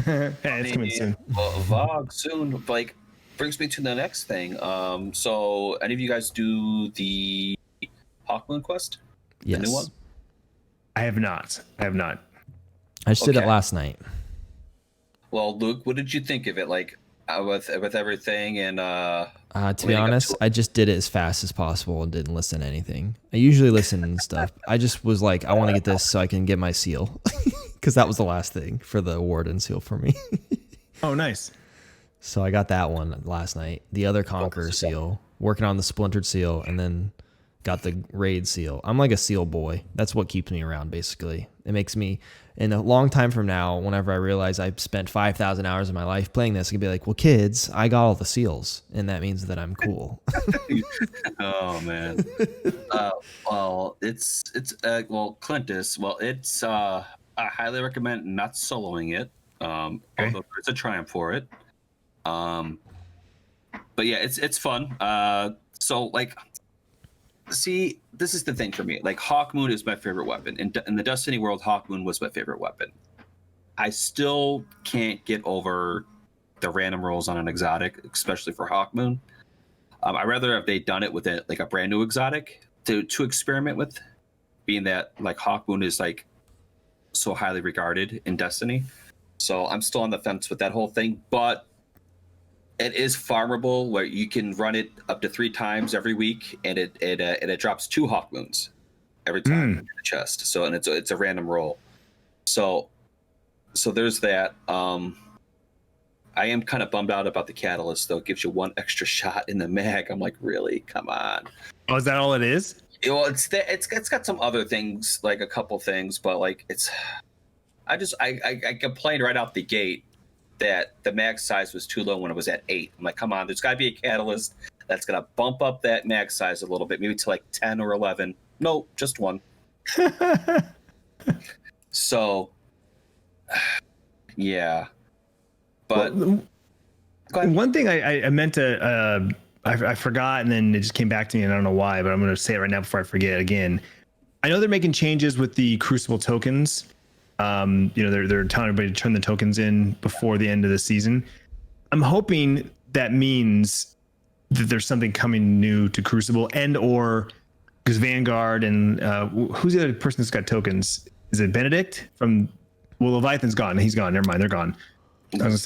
Hey, it's coming soon. VOG soon, like, brings me to the next thing. So any of you guys do the Hawkmoon quest? Yes. The new one? I have not. I just did it last night. Well, Luke, what did you think of it? Like with everything and to be honest, I just did it as fast as possible and didn't listen to anything. I usually listen and stuff. I just was like, I want to get this so I can get my seal, because that was the last thing for the Warden seal for me. Oh, nice. So I got that one last night. The other Conqueror seal, working on the Splintered seal, and then got the Raid seal. I'm like a seal boy. That's what keeps me around, basically. It makes me, in a long time from now, whenever I realize I've spent 5,000 hours of my life playing this, I can be like, well, kids, I got all the seals, and that means that I'm cool. Oh, man. Well, it's Clintus, it's, I highly recommend not soloing it. Although it's a triumph for it. But yeah, it's fun. So like, see, this is the thing for me. Like, Hawkmoon is my favorite weapon. In the Destiny world, Hawkmoon was my favorite weapon. I still can't get over the random rolls on an exotic, especially for Hawkmoon. I'd rather have they done it with a brand new exotic to experiment with, being that like Hawkmoon is like so highly regarded in Destiny. So I'm still on the fence with that whole thing, but it is farmable where you can run it up to 3 times every week, and it drops 2 Hawkmoons every time in the chest. So, and it's a random roll. So there's that. I am kind of bummed out about the catalyst though. It gives you 1 extra shot in the mag. I'm like, really? Come on. Oh, is that all it is? Well, it's got some other things, like a couple things, but like I complained right out the gate that the mag size was too low when it was at 8. I'm like, come on, there's got to be a catalyst that's going to bump up that mag size a little bit, maybe to like 10 or 11. No, just 1. So, yeah. But one thing I meant to, I forgot, and then it just came back to me, and I don't know why, but I'm going to say it right now before I forget again. I know they're making changes with the Crucible tokens. They're telling everybody to turn the tokens in before the end of the season. I'm hoping that means that there's something coming new to Crucible, and or because Vanguard and who's the other person that's got tokens? Is it Benedict from? Well, Leviathan's gone. He's gone. Never mind. They're gone. There's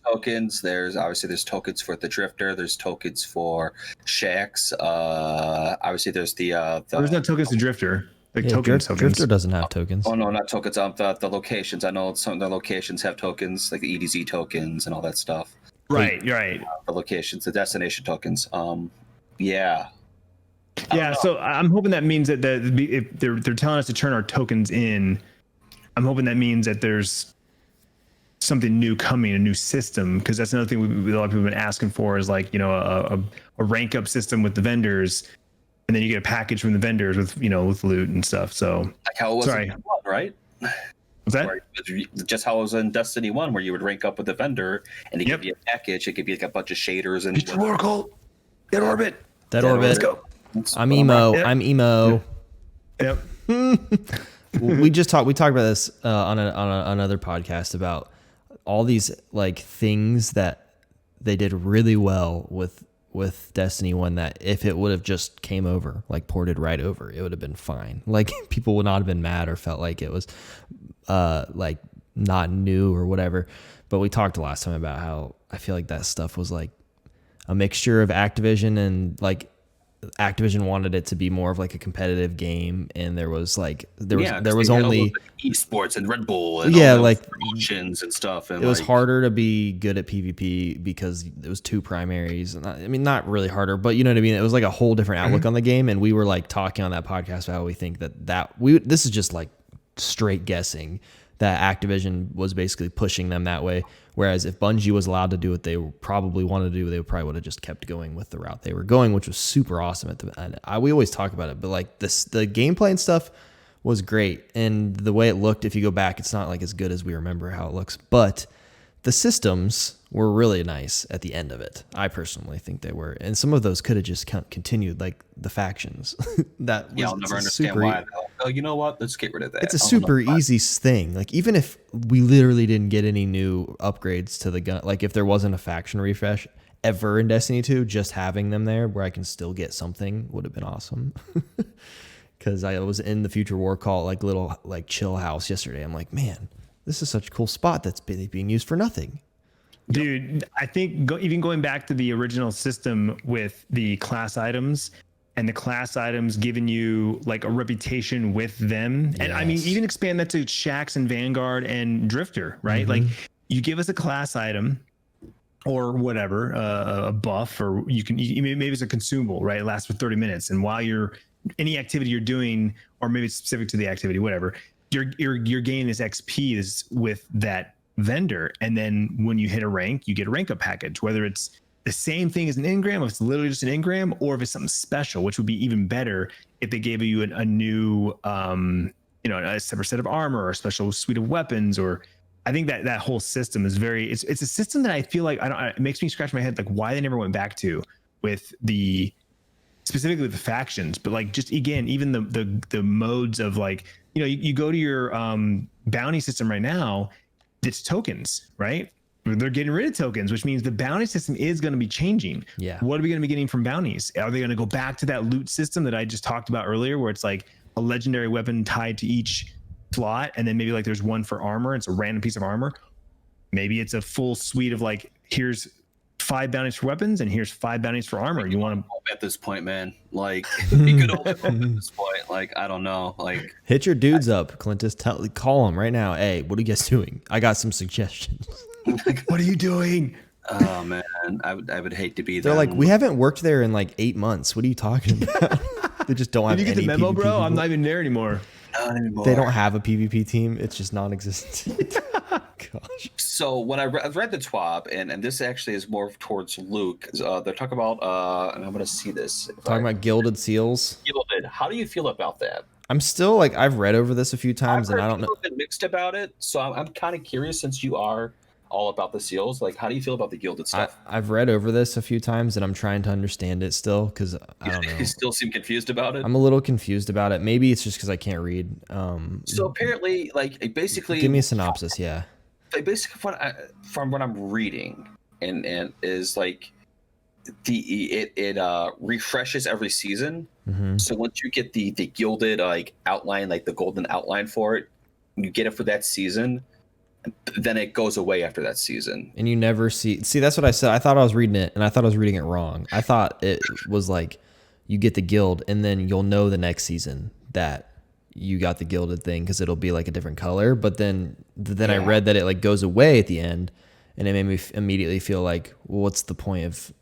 tokens. There's tokens for the Drifter. There's tokens for Shax. Obviously, there's there's no tokens to Drifter. Like tokens. Drifter doesn't have tokens. Oh no, not tokens. The locations. I know some of the locations have tokens, like the EDZ tokens and all that stuff. Right. You're right. The locations, the destination tokens. Yeah. Yeah. So I'm hoping that means that if they're telling us to turn our tokens in, I'm hoping that means that there's something new coming, a new system, because that's another thing a lot of people have been asking for is like, a rank up system with the vendors, and then you get a package from the vendors with loot and stuff. So like how it was in 1, right? What's that? Just how it was in Destiny 1, where you would rank up with the vendor and they give you a package. It could be like a bunch of shaders and Oracle, Dead Orbit. Let's go. I'm emo. Yep. I'm emo. Yep. We talked about this on another podcast about all these like things that they did really well with Destiny 1, that if it would have just came over, like ported right over, it would have been fine. Like people would not have been mad or felt like it was like not new or whatever. But we talked last time about how I feel like that stuff was like a mixture of Activision and like Activision wanted it to be more of like a competitive game, and there was only esports and Red Bull and yeah, all like promotions and stuff. And it was harder to be good at PvP because it was two primaries. I mean, not really harder, but you know what I mean. It was like a whole different outlook on the game, and we were like talking on that podcast about how we think this is just like straight guessing that Activision was basically pushing them that way. Whereas if Bungie was allowed to do what they probably wanted to do, they probably would have just kept going with the route they were going, which was super awesome at the end. We always talk about it, but like the gameplay and stuff was great. And the way it looked, if you go back, it's not like as good as we remember how it looks, but the systems were really nice at the end of it. I personally think they were. And some of those could have just continued, like the factions. I'll never understand why. Oh, you know what? Let's get rid of that. It's a super easy thing. Like, even if we literally didn't get any new upgrades to the gun, like if there wasn't a faction refresh ever in Destiny 2, just having them there where I can still get something would have been awesome. Because I was in the Future War Call, like little like chill house yesterday. I'm like, man, this is such a cool spot that's being used for nothing. Dude, I think even going back to the original system with the class items and the class items giving you like a reputation with them. And I mean, even expand that to Shax and Vanguard and Drifter, right? Like you give us a class item or whatever, a buff, or maybe it's a consumable, right? It lasts for 30 minutes. And while any activity you're doing, or maybe it's specific to the activity, whatever, you're gaining this XP with that vendor, and then when you hit a rank, you get a rank up package, whether it's the same thing as an engram, if it's literally just an engram, or if it's something special, which would be even better if they gave you a new a separate set of armor or a special suite of weapons. Or I think that whole system is it's a system that I feel like it makes me scratch my head, like why they never went back to with specifically the factions. But like, just again, even the modes of like, you go to your bounty system right now, it's tokens, right? They're getting rid of tokens, which means the bounty system is going to be changing. Yeah. What are we going to be getting from bounties? Are they going to go back to that loot system that I just talked about earlier, where it's like a legendary weapon tied to each slot, and then maybe like there's one for armor, it's a random piece of armor? Maybe it's a full suite of like, here's 5 bounties for weapons and here's 5 bounties for armor. You want to at this point, man? Like, you could open at this point. Like, I don't know. Like, hit your dudes up, Clintus. Call them right now. Hey, what are you guys doing? I got some suggestions. What are you doing? Oh man, I would hate to be there. They're like, we haven't worked there in like 8 months. What are you talking about? They just don't have. Did you get any the memo, PvP bro? people. I'm not even there anymore. Not anymore. They don't have a PvP team. It's just non-existent. Gosh. So when I've read the TWAB, and this actually is more towards Luke. They're talking about, and I'm going to see this. Talking about gilded seals. Gilded. How do you feel about that? I'm still like, I've read over this a few times, and I don't know. I've been mixed about it, so I'm kind of curious, since you are all about the seals. Like, how do you feel about the gilded stuff? I've read over this a few times, and I'm trying to understand it still, because I don't know. You still seem confused about it? I'm a little confused about it. Maybe it's just because I can't read. So apparently, like, basically, give me a synopsis. Yeah. Basically, from what I'm reading, and is like it refreshes every season. Mm-hmm. So once you get the gilded like outline, like the golden outline for it, you get it for that season. Then it goes away after that season. And you never see, that's what I said. I thought I was reading it, and I thought I was reading it wrong. I thought it was like, you get the guild, and then you'll know the next season that you got the gilded thing, because it'll be like a different color. But then I read that it like goes away at the end, and it made me immediately feel like, well, what's the point of,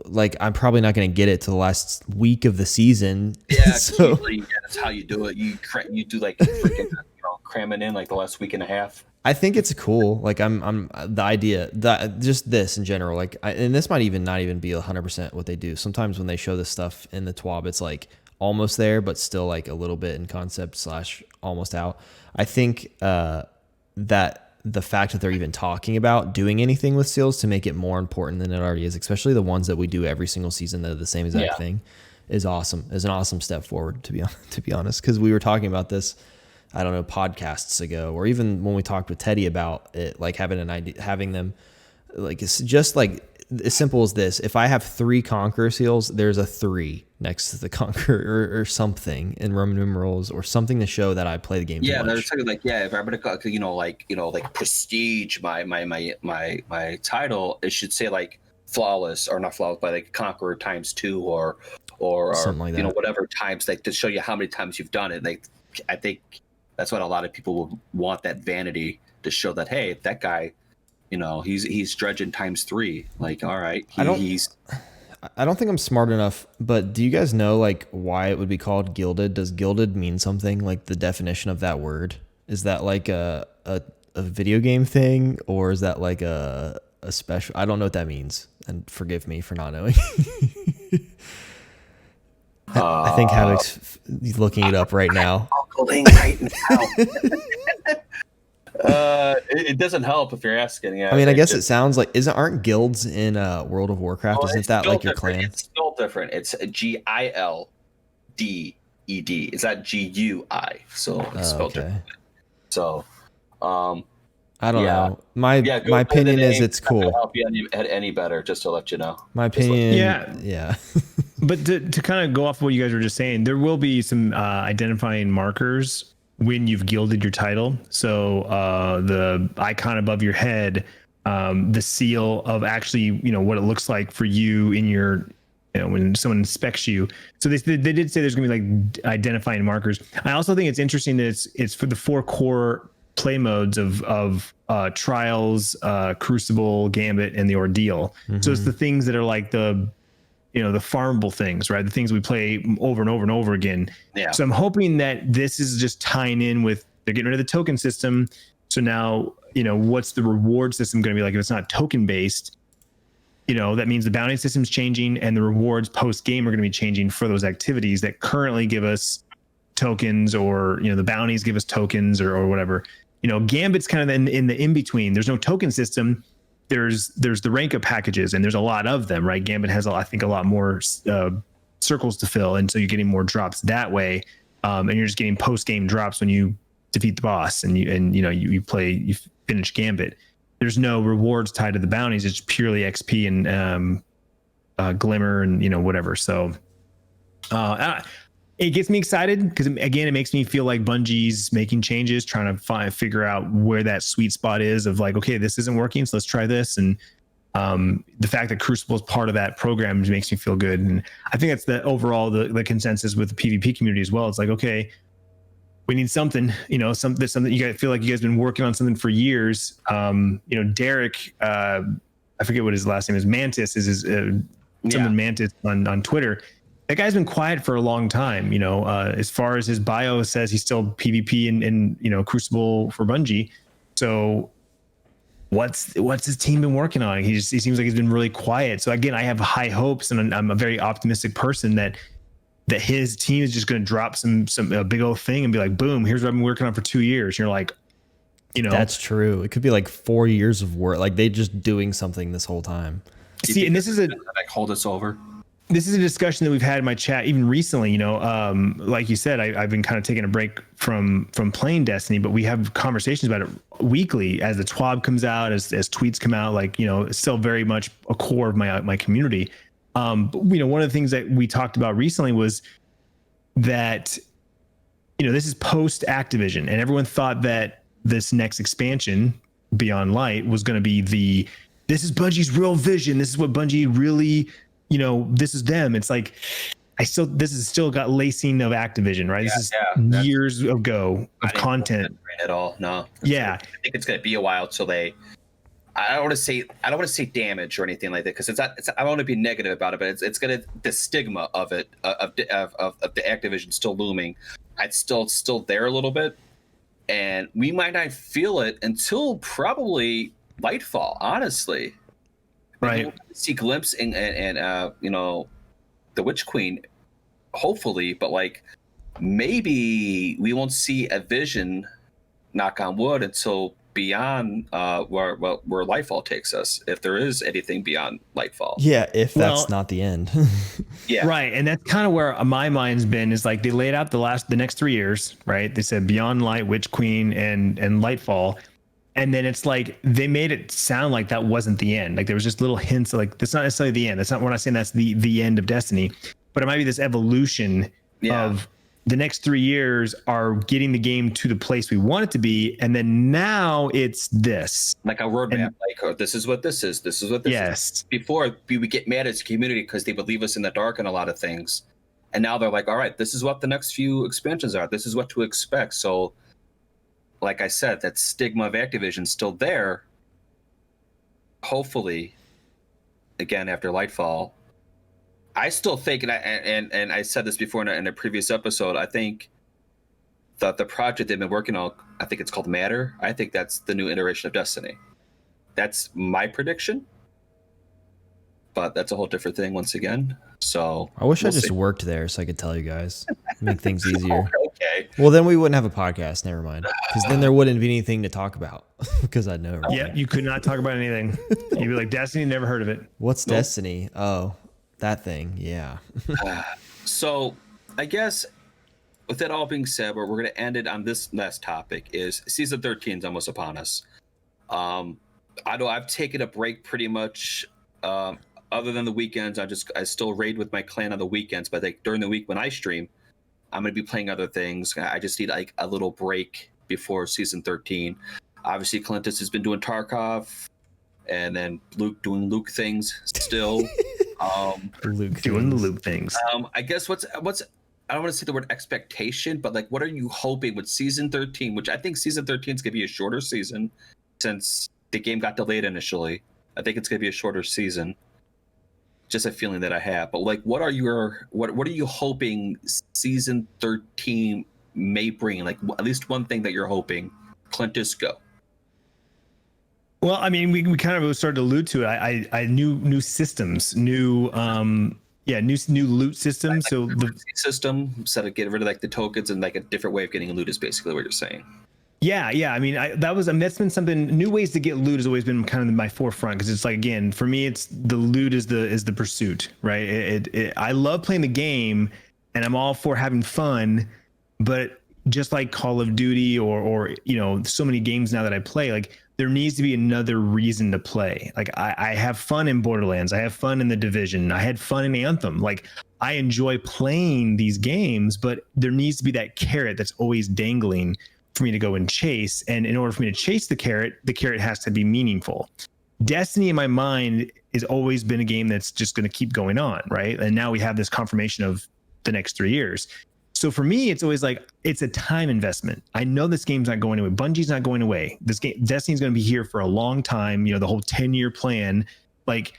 like, I'm probably not going to get it to the last week of the season. Yeah, so usually, that's how you do it. You do like freaking cramming in like the last week and a half. I think it's cool. Like, I'm the idea that just this in general, like, and this might not even be 100% what they do. Sometimes when they show this stuff in the TWAB, it's like almost there, but still like a little bit in concept / almost out. I think that the fact that they're even talking about doing anything with seals to make it more important than it already is, especially the ones that we do every single season that are the same exact thing, is awesome. Is an awesome step forward, to be honest. Because we were talking about this, I don't know, podcasts ago, or even when we talked with Teddy about it, like having an idea, having them, like, it's just like as simple as this. If I have 3 Conqueror seals, there's a 3 next to the Conqueror or something in Roman numerals or something to show that I play the game too much. They're saying like, if I'm gonna like prestige my title, it should say like flawless or not flawless, but like Conqueror times 2 or something like that. Whatever times, like to show you how many times you've done it. Like I think that's what a lot of people will want, that vanity to show that, hey, that guy, he's dredging times 3. Like, all right, I don't think I'm smart enough, but do you guys know like why it would be called gilded? Does gilded mean something? Like the definition of that word? Is that like a video game thing, or is that like a special? I don't know what that means, and forgive me for not knowing. I think Havoc's looking it up right now. It doesn't help if you're asking. Yeah, I mean, I guess it sounds like aren't guilds in World of Warcraft? Isn't that like your clan? It's still different. It's GILDED. It's not GUI. So it's spelled different. So, I don't know. My opinion is it's cool. Not help you any better, just to let you know. My opinion, yeah. But to kind of go off of what you guys were just saying, there will be some identifying markers when you've gilded your title. So the icon above your head, the seal of actually, what it looks like for you in your, when someone inspects you. So they did say there's going to be like identifying markers. I also think it's interesting that it's for the 4 core play modes of Trials, Crucible, Gambit, and the Ordeal. Mm-hmm. So it's the things that are like the farmable things, right? The things we play over and over and over again. Yeah. So I'm hoping that this is just tying in with, they're getting rid of the token system. So now, what's the reward system going to be like if it's not token based? That means the bounty system's changing and the rewards post game are going to be changing for those activities that currently give us tokens, or, the bounties give us tokens or whatever. Gambit's kind of in the in between. There's no token system. There's the rank up packages, and there's a lot of them, right? Gambit has, I think, a lot more circles to fill, and so you're getting more drops that way, and you're just getting post game drops when you defeat the boss and you finish Gambit. There's no rewards tied to the bounties. It's purely XP and glimmer and whatever. So it gets me excited because, again, it makes me feel like Bungie's making changes, trying to figure out where that sweet spot is of like, okay, this isn't working, so let's try this. And the fact that Crucible is part of that program makes me feel good. And I think that's the overall the consensus with the PvP community as well. It's like, okay, we need something, something you guys feel like you guys been working on something for years. Derek, I forget what his last name is. Mantis is his Mantis on Twitter. That guy's been quiet for a long time. As far as his bio says, he's still PvP and Crucible for Bungie. So what's his team been working on? He seems like he's been really quiet. So again, I have high hopes, and I'm a very optimistic person that his team is just going to drop some big old thing and be like, boom, here's what I've been working on for 2 years. And you're like, that's true. It could be like 4 years of work. Like they just doing something this whole time. See, and this is hold us over. This is a discussion that we've had in my chat even recently. Like you said, I've been kind of taking a break from playing Destiny, but we have conversations about it weekly as the TWAB comes out, as tweets come out. Like, it's still very much a core of my community. But one of the things that we talked about recently was that this is post Activision, and everyone thought that this next expansion, Beyond Light, was going to be this is Bungie's real vision. This is what Bungie really. This is them. It's like, this is still got lacing of Activision, right? This is years ago of content at all. No. Yeah. I think it's going to be a while till I don't want to say damage or anything like that, because I don't want to be negative about it, but it's going to, the stigma of it, of the Activision still looming. It's still there a little bit, and we might not feel it until probably Lightfall, honestly. Right. We'll see glimpse and the Witch Queen, hopefully, but like maybe we won't see a vision, knock on wood, until beyond where Lightfall takes us, if there is anything beyond Lightfall. Yeah, if that's not the end. Yeah. Right. And that's kind of where my mind's been, is like they laid out the next 3 years, right? They said Beyond Light, Witch Queen, and Lightfall. And then it's like they made it sound like that wasn't the end. Like there was just little hints of like that's not necessarily the end. That's not, we're not saying that's the end of Destiny, but it might be this evolution of the next 3 years are getting the game to the place we want it to be, and then now it's this. Like a roadmap, like, oh, this is what this is. This is what this is. Before, we would get mad as a community because they would leave us in the dark on a lot of things. And now they're like, all right, this is what the next few expansions are. This is what to expect. So, like I said, that stigma of Activision's still there. Hopefully, again, after Lightfall, I still think, and I said this before in a previous episode, I think that the project they've been working on, I think it's called Matter. I think that's the new iteration of Destiny. That's my prediction. But that's a whole different thing once again. So I wish I just worked there so I could tell you guys, make things easier. Okay. Well, then we wouldn't have a podcast. Never mind, because then there wouldn't be anything to talk about because I'd know. Yeah, you could not talk about anything. You'd be like, Destiny, never heard of it. What's Destiny? Oh, that thing. Yeah. So I guess with that all being said, we're going to end it on this last topic. Is season 13 is almost upon us. I know I've taken a break pretty much. Other than the weekends, I still raid with my clan on the weekends, but like during the week when I stream, I'm going to be playing other things. I just need like a little break before season 13. Obviously, Clintus has been doing Tarkov, and then Luke doing Luke things still. Luke doing the Luke things. I guess what's I don't want to say the word expectation, but like, what are you hoping with season 13? Which I think season 13 is going to be a shorter season since the game got delayed initially. I think it's going to be a shorter season. Just a feeling that I have. But like, what are you hoping season 13 may bring? Like, at least one thing that you're hoping. Clintus, go. Well, I mean, we kind of started to allude to it. I new systems, new loot systems. Like so the system, instead of getting rid of like the tokens and like a different way of getting loot is basically what you're saying. Yeah. I mean, that's been something. New ways to get loot has always been kind of my forefront, because it's like, again, for me, it's the loot is the pursuit, right? I love playing the game, and I'm all for having fun, but just like Call of Duty or so many games now that I play, like there needs to be another reason to play. Like I have fun in Borderlands, I have fun in The Division, I had fun in Anthem. Like I enjoy playing these games, but there needs to be that carrot that's always dangling for me to go and chase. And in order for me to chase the carrot has to be meaningful. Destiny in my mind has always been a game that's just going to keep going on, right? And now we have this confirmation of the next 3 years. So for me, it's always like, it's a time investment. I know this game's not going away. Bungie's not going away. This game, Destiny's going to be here for a long time. The whole 10-year plan. Like,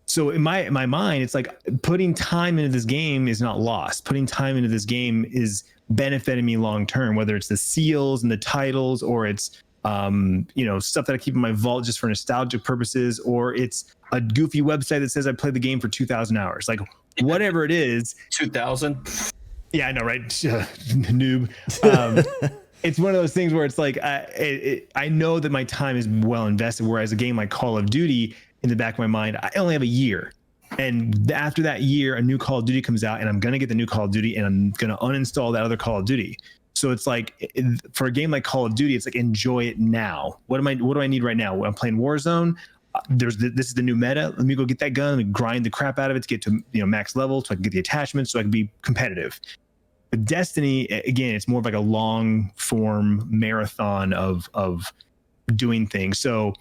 so in my mind, it's like putting time into this game is not lost. Putting time into this game is benefiting me long term, whether it's the seals and the titles, or it's stuff that I keep in my vault just for nostalgic purposes, or it's a goofy website that says I played the game for 2,000 hours. Like whatever it is. 2,000. Yeah, I know, right? Noob. It's one of those things where it's like I know that my time is well invested, whereas a game like Call of Duty, in the back of my mind, I only have a year. And after that year, a new Call of Duty comes out, and I'm going to get the new Call of Duty, and I'm going to uninstall that other Call of Duty. So it's like, for a game like Call of Duty, it's like, enjoy it now. What do I need right now? I'm playing Warzone. This is the new meta. Let me go get that gun and grind the crap out of it to get to max level, so I can get the attachments, so I can be competitive. But Destiny, again, it's more of like a long form marathon of doing things. So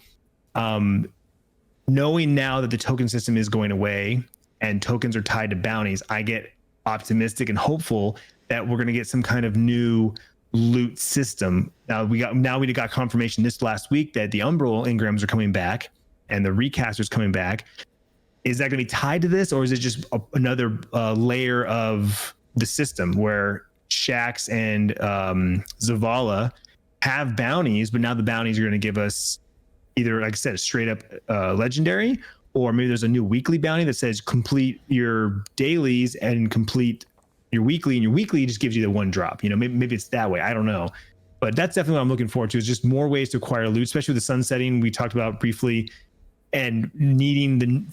knowing now that the token system is going away and tokens are tied to bounties, I get optimistic and hopeful that we're going to get some kind of new loot system. Now we got confirmation this last week that the Umbral engrams are coming back and the recasters coming back. Is that going to be tied to this, or is it just another layer of the system where Shaxx and Zavala have bounties, but now the bounties are going to give us either, like I said, straight up legendary, or maybe there's a new weekly bounty that says complete your dailies and complete your weekly, and your weekly just gives you the one drop. Maybe it's that way. I don't know. But that's definitely what I'm looking forward to, is just more ways to acquire loot, especially with the sunsetting we talked about briefly, and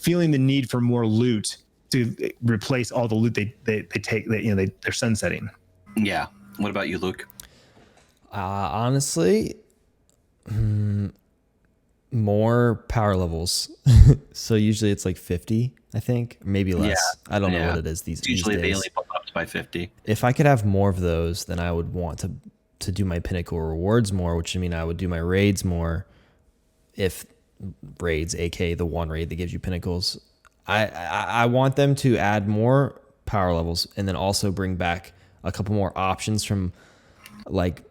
feeling the need for more loot to replace all the loot they take, they're sunsetting. Yeah. What about you, Luke? Honestly, more power levels. So usually it's like 50, I think, maybe less. I don't know what it is these Usually days. they only pump up to by 50. If I could have more of those, then I would want to do my pinnacle rewards more, which I mean I would do my raids more. If raids, aka the one raid that gives you pinnacles, I want them to add more power levels and then also bring back a couple more options from like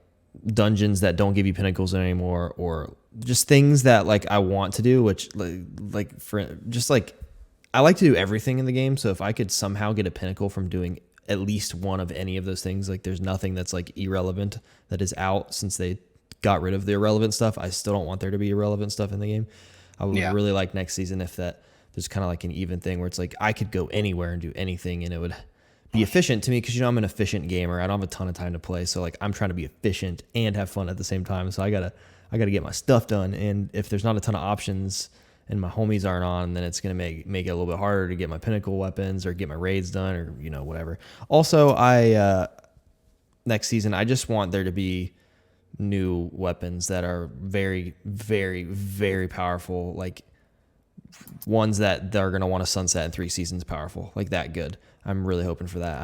dungeons that don't give you pinnacles anymore, or just things that like I want to do, which like for just like I like to do everything in the game. So if I could somehow get a pinnacle from doing at least one of any of those things, like there's nothing that's like irrelevant that is out since they got rid of the irrelevant stuff. I still don't want there to be irrelevant stuff in the game. I would really like next season if that there's kind of like an even thing where it's like I could go anywhere and do anything and it would be efficient to me, because I'm an efficient gamer. I don't have a ton of time to play, so like I'm trying to be efficient and have fun at the same time. So I gotta get my stuff done. And if there's not a ton of options and my homies aren't on, then it's gonna make it a little bit harder to get my pinnacle weapons or get my raids done or whatever. Also, I next season I just want there to be new weapons that are very, very, very powerful, like ones that they're going to want to sunset in 3 seasons powerful, like that good. I'm really hoping for that.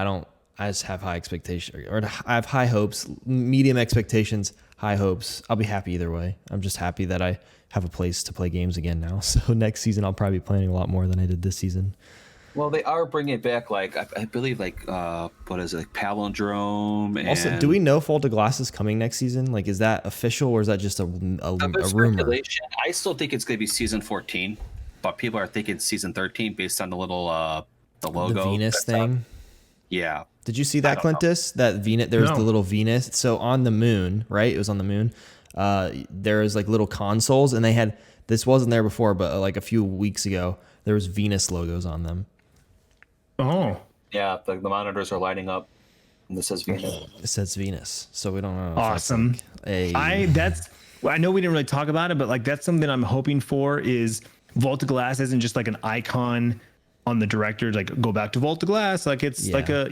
I just have high expectations, or I have high hopes, medium expectations, high hopes. I'll be happy either way. I'm just happy that I have a place to play games again now. So next season, I'll probably be playing a lot more than I did this season. Well, they are bringing back, like, I believe, like, what is it, like Palindrome? And also, do we know Fault of Glass is coming next season? Like, is that official, or is that just a rumor? Speculation. I still think it's going to be season 14, but people are thinking season 13 based on the little the logo, the Venus thing. Yeah. Did you see that, Clintus? That Venus. There was the little Venus. So on the moon, right? It was on the moon. There was like little consoles, and they had, this wasn't there before, but like a few weeks ago, there was Venus logos on them. Oh. Yeah, the monitors are lighting up, and this says Venus. It says Venus, so we don't know. Awesome. I know we didn't really talk about it, but like that's something I'm hoping for is Vault of Glass isn't just like an icon on the director, like go back to Vault of Glass, like it's like a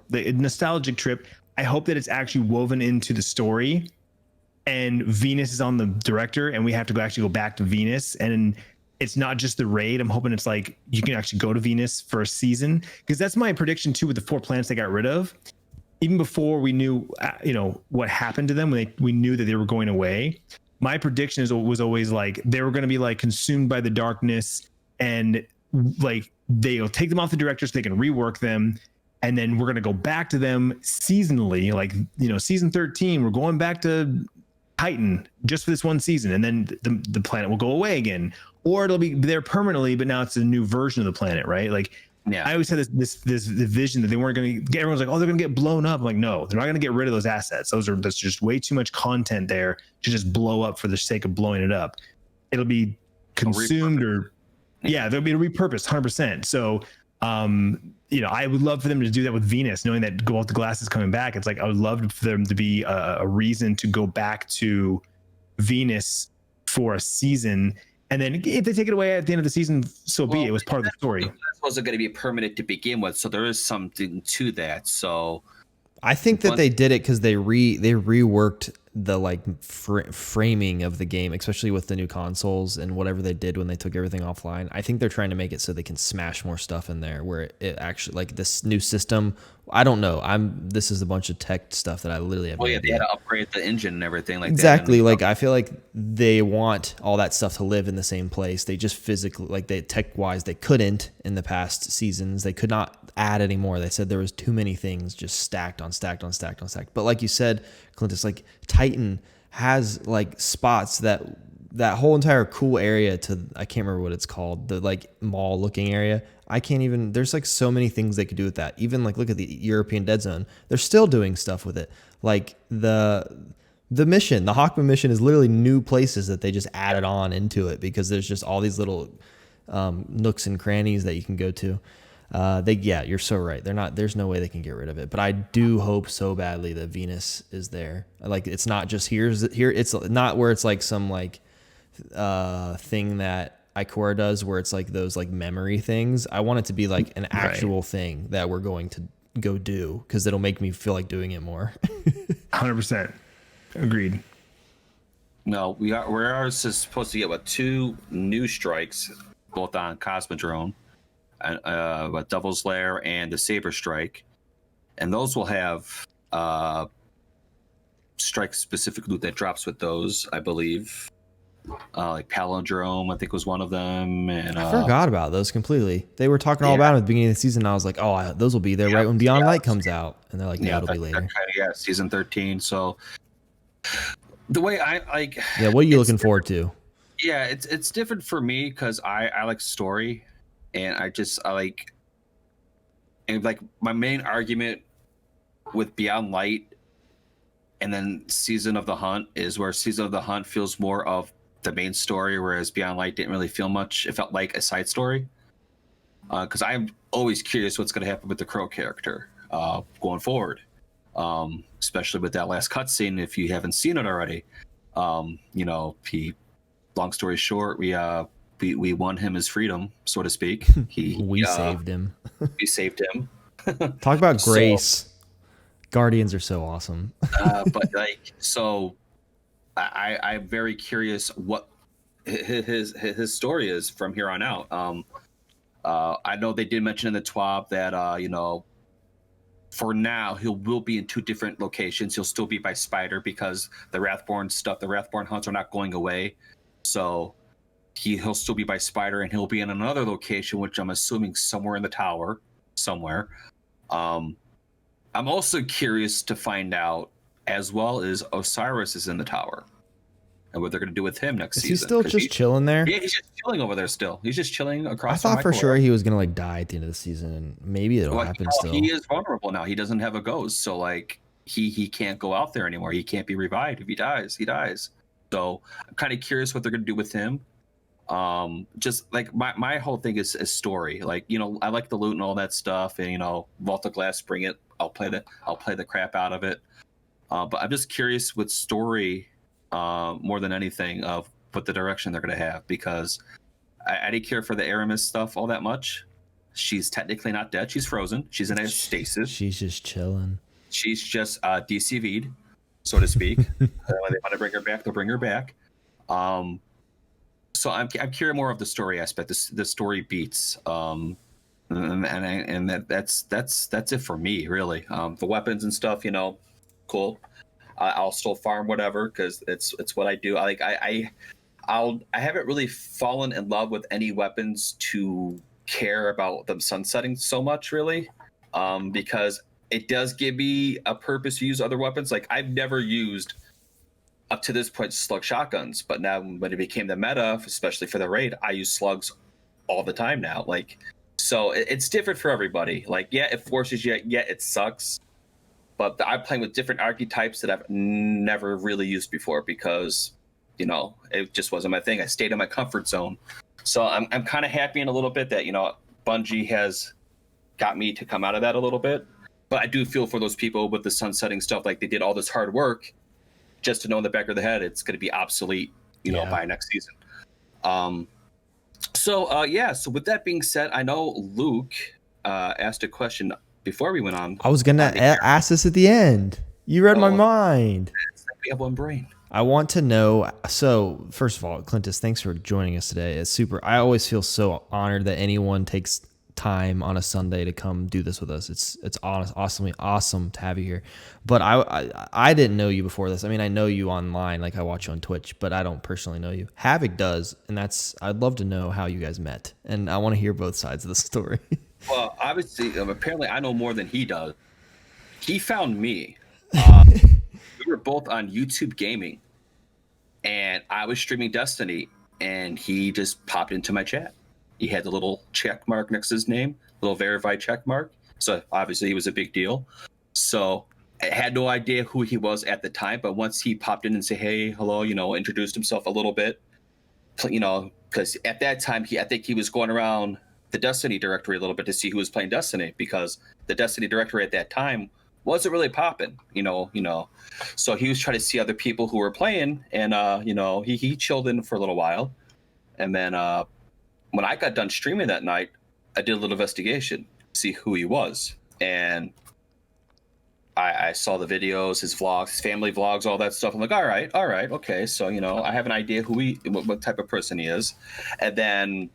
the nostalgic trip. I hope that it's actually woven into the story, and Venus is on the director, and we have to actually go back to Venus, and it's not just the raid. I'm hoping it's like you can actually go to Venus for a season, because that's my prediction too with the 4 planets they got rid of. Even before we knew, what happened to them, when we knew that they were going away, my prediction was always like they were going to be like consumed by the darkness, and like they'll take them off the director so they can rework them, and then we're going to go back to them seasonally, like season 13 we're going back to Titan just for this one season, and then the planet will go away again, or it'll be there permanently, but now it's a new version of the planet, right? Like, yeah, I always had this vision that they weren't going to. Everyone's like, oh, they're going to get blown up. I'm like, no, they're not going to get rid of those assets. That's just way too much content there to just blow up for the sake of blowing it up. It'll be consumed, or it'll be repurposed 100%. So, I would love for them to do that with Venus, knowing that Vault of Glass is coming back. It's like I would love for them to be a reason to go back to Venus for a season. And then if they take it away at the end of the season, so be it. It was part of the story. That wasn't going to be permanent to begin with, so there is something to that. So I think that they did it because they reworked the like framing of the game, especially with the new consoles and whatever they did when they took everything offline. I think they're trying to make it so they can smash more stuff in there, where it actually, like this new system. I don't know. This is a bunch of tech stuff that I literally have. Well, yeah, they had to upgrade the engine and everything like that. Exactly. Like I feel like they want all that stuff to live in the same place. They just physically, like they tech wise, they couldn't in the past seasons. They could not add anymore. They said there was too many things just stacked on stacked on stacked on stacked. But like you said, Clintus, like Titan has like spots that whole entire cool area to, I can't remember what it's called, the like mall looking area. I can't even, there's like so many things they could do with that. Even like look at the European Dead Zone. They're still doing stuff with it. Like the mission, the Hawkman mission is literally new places that they just added on into it, because there's just all these little nooks and crannies that you can go to. You're so right. There's no way they can get rid of it, but I do hope so badly that Venus is there. Like, it's not just here. It's not where it's like some like thing that Ikora does, where it's like those like memory things. I want it to be like an actual thing that we're going to go do, because it'll make me feel like doing it more. 100% agreed. No, we are supposed to get what 2 new strikes, both on Cosmodrome, and what Devil's Lair and the Saber Strike, and those will have strike specific loot that drops with those, I believe. Like Palindrome, I think was one of them, and I forgot about those completely. They were talking all yeah, about it at the beginning of the season. And I was like, oh, those will be there right when Beyond Light comes out. And they're like, no, yeah, it'll be they're later. season 13. So the way I like, Yeah, what are you looking forward to? yeah, it's different for me because I like story, and I like, and like my main argument with Beyond Light and then Season of the Hunt is where Season of the Hunt feels more of the main story, whereas Beyond Light didn't really feel much. It felt like a side story. Because I'm always curious what's going to happen with the Crow character going forward, especially with that last cutscene. If you haven't seen it already, long story short, we won him his freedom, so to speak. We saved him. We saved him. Talk about So, grace. Guardians are so awesome. but like, so I'm very curious what his story is from here on out. I know they did mention in the TWAB that for now he will be in 2 different locations. He'll still be by Spider because the Wrathborn hunts are not going away. So he'll still be by Spider, and he'll be in another location, which I'm assuming somewhere in the tower, somewhere. I'm also curious to find out, as well as Osiris is in the tower, and what they're going to do with him next season. Is he still just chilling there? Yeah, he's just chilling over there still. He's just chilling across. I thought for sure he was gonna like die at the end of the season, and maybe it'll happen still. He is vulnerable now. He doesn't have a ghost, so like he can't go out there anymore. He can't be revived. If he dies, he dies. So I'm kind of curious what they're going to do with him. Just like my whole thing is story. Like I like the loot and all that stuff, and Vault of Glass, bring it. I'll play the crap out of it. But I'm just curious with story more than anything of what the direction they're going to have, because I didn't care for the Aramis stuff all that much. She's technically not dead. She's frozen. She's in a stasis. She's just chilling. She's just DCV'd, so to speak. When they want to bring her back, they'll bring her back. So I'm curious more of the story aspect, the story beats, and that's it for me, really. The weapons and stuff, cool. I'll still farm whatever because it's what I do. I haven't really fallen in love with any weapons to care about them sunsetting so much, really, because it does give me a purpose to use other weapons. Like I've never used up to this point slug shotguns, but now when it became the meta, especially for the raid, I use slugs all the time now. Like, so it's different for everybody. Like, yeah, it forces you. Yeah, it sucks. But I'm playing with different archetypes that I've never really used before because, it just wasn't my thing. I stayed in my comfort zone. So I'm kind of happy in a little bit that, Bungie has got me to come out of that a little bit. But I do feel for those people with the sunsetting stuff, like they did all this hard work just to know in the back of the head it's going to be obsolete, by next season. So with that being said, I know Luke asked a question before we went on. I was gonna ask this at the end. You read my mind. It's like we have one brain. I want to know. So first of all, Clintus, thanks for joining us today. It's super. I always feel so honored that anyone takes time on a Sunday to come do this with us. It's awesome to have you here. But I didn't know you before this. I mean, I know you online, like I watch you on Twitch, but I don't personally know you. Havoc does, and I'd love to know how you guys met, and I want to hear both sides of the story. Well, obviously, apparently, I know more than he does. He found me. We were both on YouTube Gaming, and I was streaming Destiny, and he just popped into my chat. He had the little check mark next to his name, little verified check mark. So obviously, he was a big deal. So I had no idea who he was at the time, but once he popped in and said, "Hey, hello," introduced himself a little bit, because at that time, I think he was going around the Destiny directory a little bit to see who was playing Destiny, because the Destiny directory at that time wasn't really popping, So he was trying to see other people who were playing, and he chilled in for a little while, and then when I got done streaming that night, I did a little investigation, see who he was, and I saw the videos, his vlogs, his family vlogs, all that stuff. I'm like, all right, okay. So, I have an idea what type of person he is. And then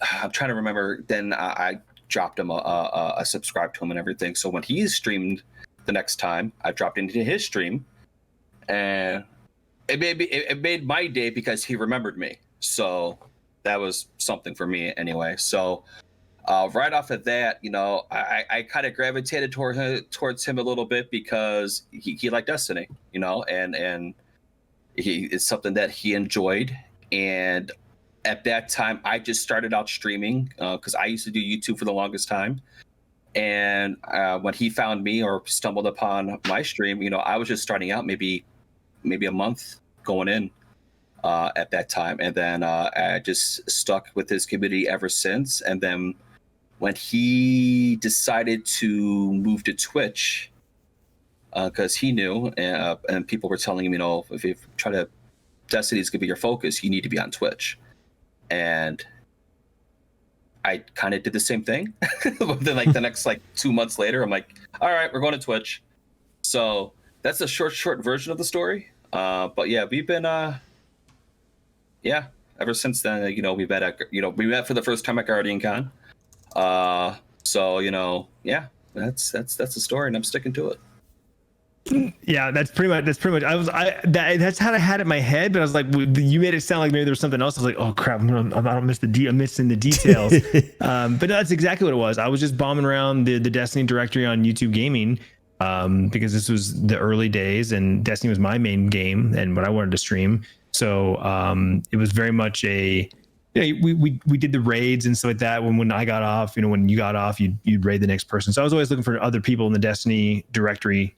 I'm trying to remember. Then I dropped him I subscribed to him and everything. So when he streamed the next time, I dropped into his stream, and it made my day because he remembered me. So that was something for me anyway. So right off of that, I kind of gravitated towards him a little bit because he liked Destiny, and it's something that he enjoyed. And at that time, I just started out streaming because I used to do YouTube for the longest time. And when he found me or stumbled upon my stream, I was just starting out, maybe a month going in at that time. And then I just stuck with his community ever since. And then when he decided to move to Twitch, because he knew, and people were telling him, if you try to, Destiny's gonna be your focus, you need to be on Twitch. And I kind of did the same thing. But then, the next 2 months later, I'm like, all right, we're going to Twitch. So that's a short version of the story. But yeah, we've been, ever since then, we met for the first time at Guardian Con. So that's the story, and I'm sticking to it. Yeah, that's pretty much. That's how I had it in my head, but I was like, you made it sound like maybe there was something else. I was like, oh crap, I'm missing the details. But no, that's exactly what it was. I was just bombing around the Destiny directory on YouTube Gaming, because this was the early days, and Destiny was my main game and what I wanted to stream. So it was very much we did the raids and stuff like that. When I got off, when you got off, you'd raid the next person. So I was always looking for other people in the Destiny directory.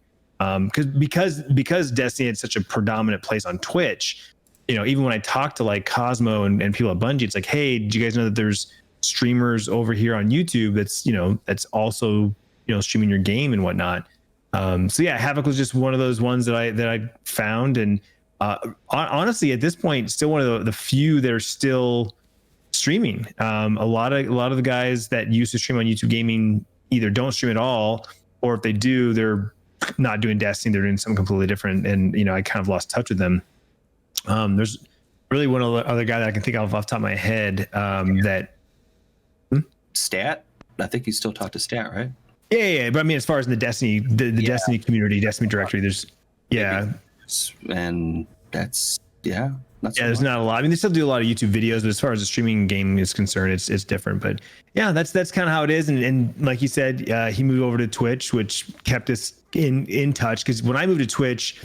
Because Destiny had such a predominant place on Twitch, even when I talked to Cosmo and people at Bungie, it's like, hey, do you guys know that there's streamers over here on YouTube that's also streaming your game and whatnot. So yeah, Havoc was just one of those ones that I found, and honestly at this point still one of the few that are still streaming. A lot of the guys that used to stream on YouTube Gaming either don't stream at all, or if they do, they're not doing Destiny, they're doing something completely different, and I kind of lost touch with them. There's really one other guy that I can think of off the top of my head, that Stat. I think you still talk to Stat, right? Yeah, but I mean, as far as in the Destiny, the Destiny community, Destiny directory, there's and that's there's not a lot. I mean, they still do a lot of YouTube videos, but as far as the streaming game is concerned, it's different. But yeah, that's kind of how it is. And like you said, he moved over to Twitch, which kept us in touch. Because when I moved to Twitch,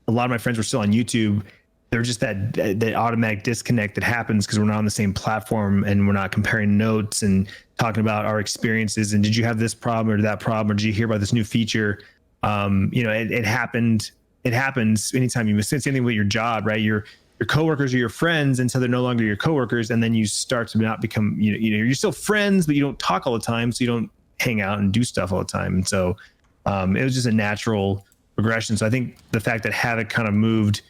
a lot of my friends were still on YouTube. There was just that automatic disconnect that happens because we're not on the same platform and we're not comparing notes and talking about our experiences. And did you have this problem or that problem, or did you hear about this new feature? It happened. It happens anytime you miss anything with your job, right? Your coworkers are your friends until they're no longer your coworkers, and then you start to not become, you're still friends, but you don't talk all the time, so you don't hang out and do stuff all the time. And so it was just a natural progression. So I think the fact that Havoc kind of moved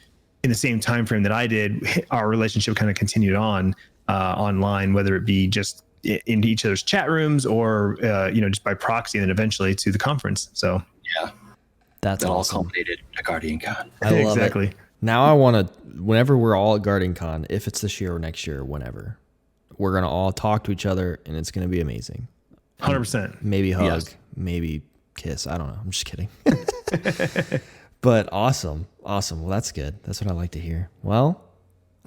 in the same time frame that I did, our relationship kind of continued on online, whether it be just into each other's chat rooms or just by proxy, and then eventually to the conference. So yeah, that's that awesome. all culminated at Guardian Con. I love exactly. it. Now I want to, whenever we're all at Guardian Con, if it's this year or next year, whenever, we're going to all talk to each other and it's going to be amazing. 100%. Maybe hug, maybe kiss. I don't know. I'm just kidding. But awesome. Well, that's good. That's what I like to hear. Well,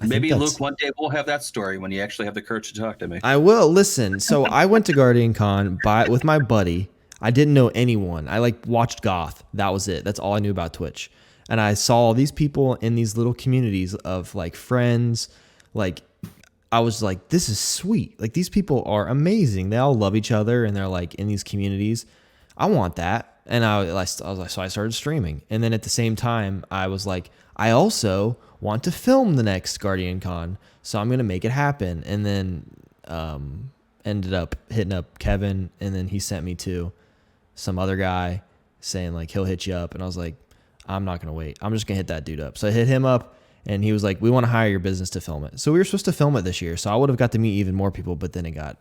maybe Luke, one day we'll have that story when you actually have the courage to talk to me. I will. Listen, so I went to Guardian Con with my buddy. I didn't know anyone. I watched Goth. That was it. That's all I knew about Twitch. And I saw all these people in these little communities of friends. I was like, this is sweet. These people are amazing. They all love each other and they're in these communities. I want that. And I was like, so I started streaming. And then at the same time, I was like, I also want to film the next Guardian Con. So I'm going to make it happen. And then ended up hitting up Kevin. And then he sent me to some other guy saying he'll hit you up. And I was like, I'm not going to wait. I'm just going to hit that dude up. So I hit him up and he was like, we want to hire your business to film it. So we were supposed to film it this year. So I would have got to meet even more people, but then it got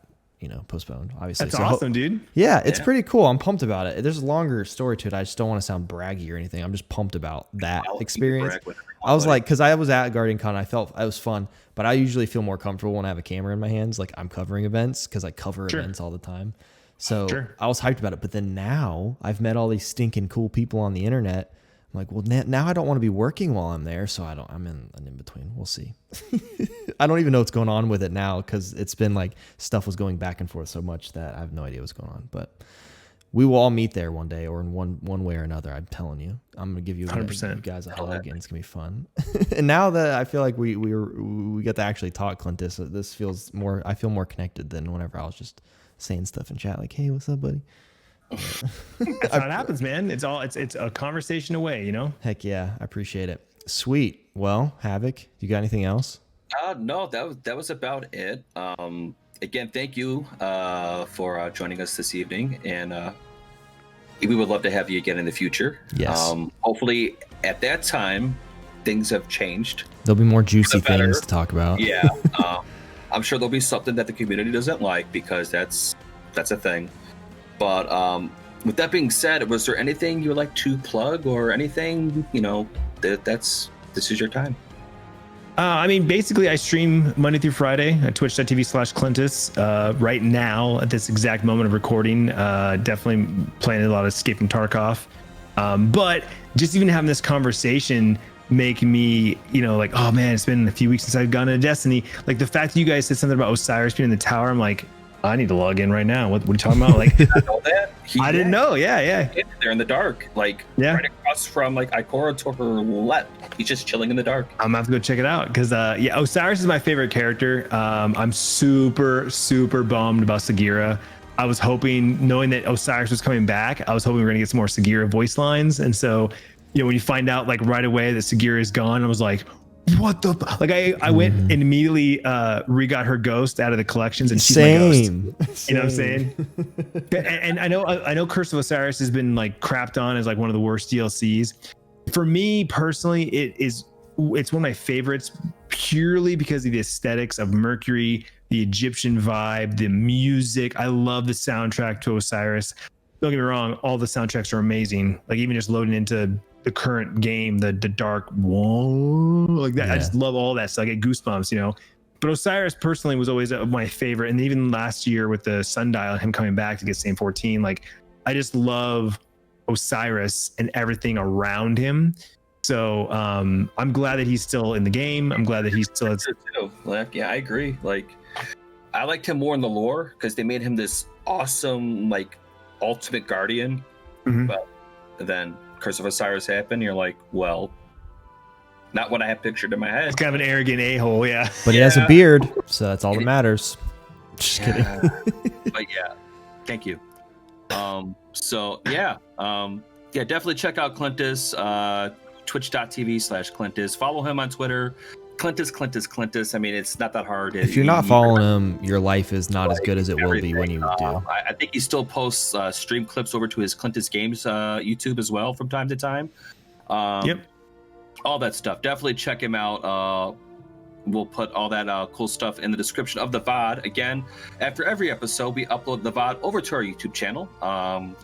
postponed, obviously. That's awesome, dude. Yeah, it's pretty cool. I'm pumped about it. There's a longer story to it. I just don't want to sound braggy or anything. I'm just pumped about that experience. I was like, because I was at Guardian Con, I felt it was fun, but I usually feel more comfortable when I have a camera in my hands. Like I'm covering events because I cover events all the time. So I was hyped about it. But then now I've met all these stinking cool people on the internet. I'm like, well, now I don't want to be working while I'm there. So I'm in an in-between. We'll see. I don't even know what's going on with it now because it's been like stuff was going back and forth so much that I have no idea what's going on. But we will all meet there one day or in one way or another. I'm telling you, I'm going to give you 100%. guys a hug and it's going to be fun. And now that I feel like we get to actually talk, Clintus, this feels more, I feel more connected than whenever I was just saying stuff in chat like, hey, what's up, buddy? That's how it happens, man. It's a conversation away, Heck yeah, I appreciate it. Sweet. Well, Havoc, you got anything else? No, that was about it. Again, thank you for joining us this evening, and we would love to have you again in the future. Yes. Hopefully, at that time, things have changed. There'll be more juicy things to talk about. Yeah. I'm sure there'll be something that the community doesn't like because that's a thing. But with that being said, was there anything you would like to plug or anything? This is your time. Basically, I stream Monday through Friday at twitch.tv/Clintus. Right now, at this exact moment of recording, definitely playing a lot of Escape from Tarkov. But just even having this conversation make me, like, oh man, it's been a few weeks since I've gone into Destiny. Like the fact that you guys said something about Osiris being in the tower, I'm like, I need to log in right now. What are you talking about? Like, I know that. I didn't know. Yeah. They're in the dark, like right across from like Ikora to her left. He's just chilling in the dark. I'm gonna have to go check it out because Osiris is my favorite character. I'm super bummed about Sagira. I was hoping, knowing that Osiris was coming back, I was hoping we were gonna get some more Sagira voice lines. And so, when you find out like right away that Sagira is gone, I was like, what the like I went and immediately re-got her ghost out of the collections, and she's my ghost. You know what I'm saying? and I know Curse of Osiris has been like crapped on as like one of the worst DLCs. For me personally, it's one of my favorites purely because of the aesthetics of Mercury, the Egyptian vibe, the music. I love the soundtrack to Osiris. Don't get me wrong, all the soundtracks are amazing. Like even just loading into the current game, the dark wall, like that. Yeah. I just love all that stuff. I get goosebumps, But Osiris personally was always my favorite. And even last year with the Sundial and him coming back to get Same 14, like I just love Osiris and everything around him. So I'm glad that he's still in the game. I'm glad that he's still like, yeah, I agree. Like I liked him more in the lore because they made him this awesome like ultimate guardian. But then Curse of Osiris happened, you're like, well, not what I have pictured in my head. It's kind of an arrogant a-hole, yeah. But he has a beard, so that's all that matters. Just kidding. But yeah, thank you. Definitely check out Clintus, twitch.tv/Clintus. Follow him on Twitter. Clintus. I mean, it's not that hard. If you're not following him, your life is not as good as it will be when you do. I think he still posts stream clips over to his Clintus Games YouTube as well from time to time. Yep. All that stuff. Definitely check him out. We'll put all that cool stuff in the description of the VOD. Again, after every episode, we upload the VOD over to our YouTube channel.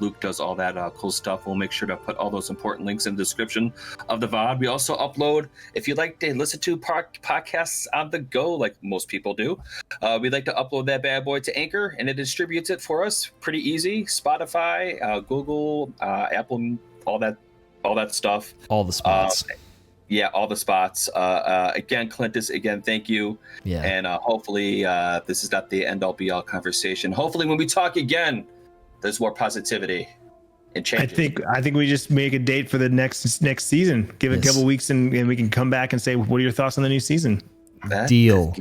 Luke does all that cool stuff. We'll make sure to put all those important links in the description of the VOD. We also upload, if you'd like to listen to podcasts on the go, like most people do, we'd like to upload that bad boy to Anchor, and it distributes it for us. Pretty easy. Spotify, Google, Apple, all that stuff. All the spots. Yeah, all the spots. Again, Clintus, thank you. Yeah. And hopefully this is not the end-all be-all conversation. Hopefully when we talk again, there's more positivity and changes. I think we just make a date for the next season. Give it a couple weeks and we can come back and say, what are your thoughts on the new season? Deal.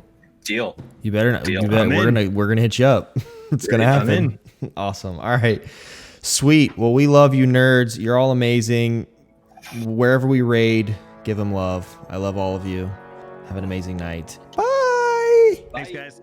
You better not. Deal. We're gonna hit you up. It's gonna happen. Awesome. All right. Sweet. Well, we love you, nerds. You're all amazing. Wherever we raid, give them love. I love all of you. Have an amazing night. Bye. Thanks, guys.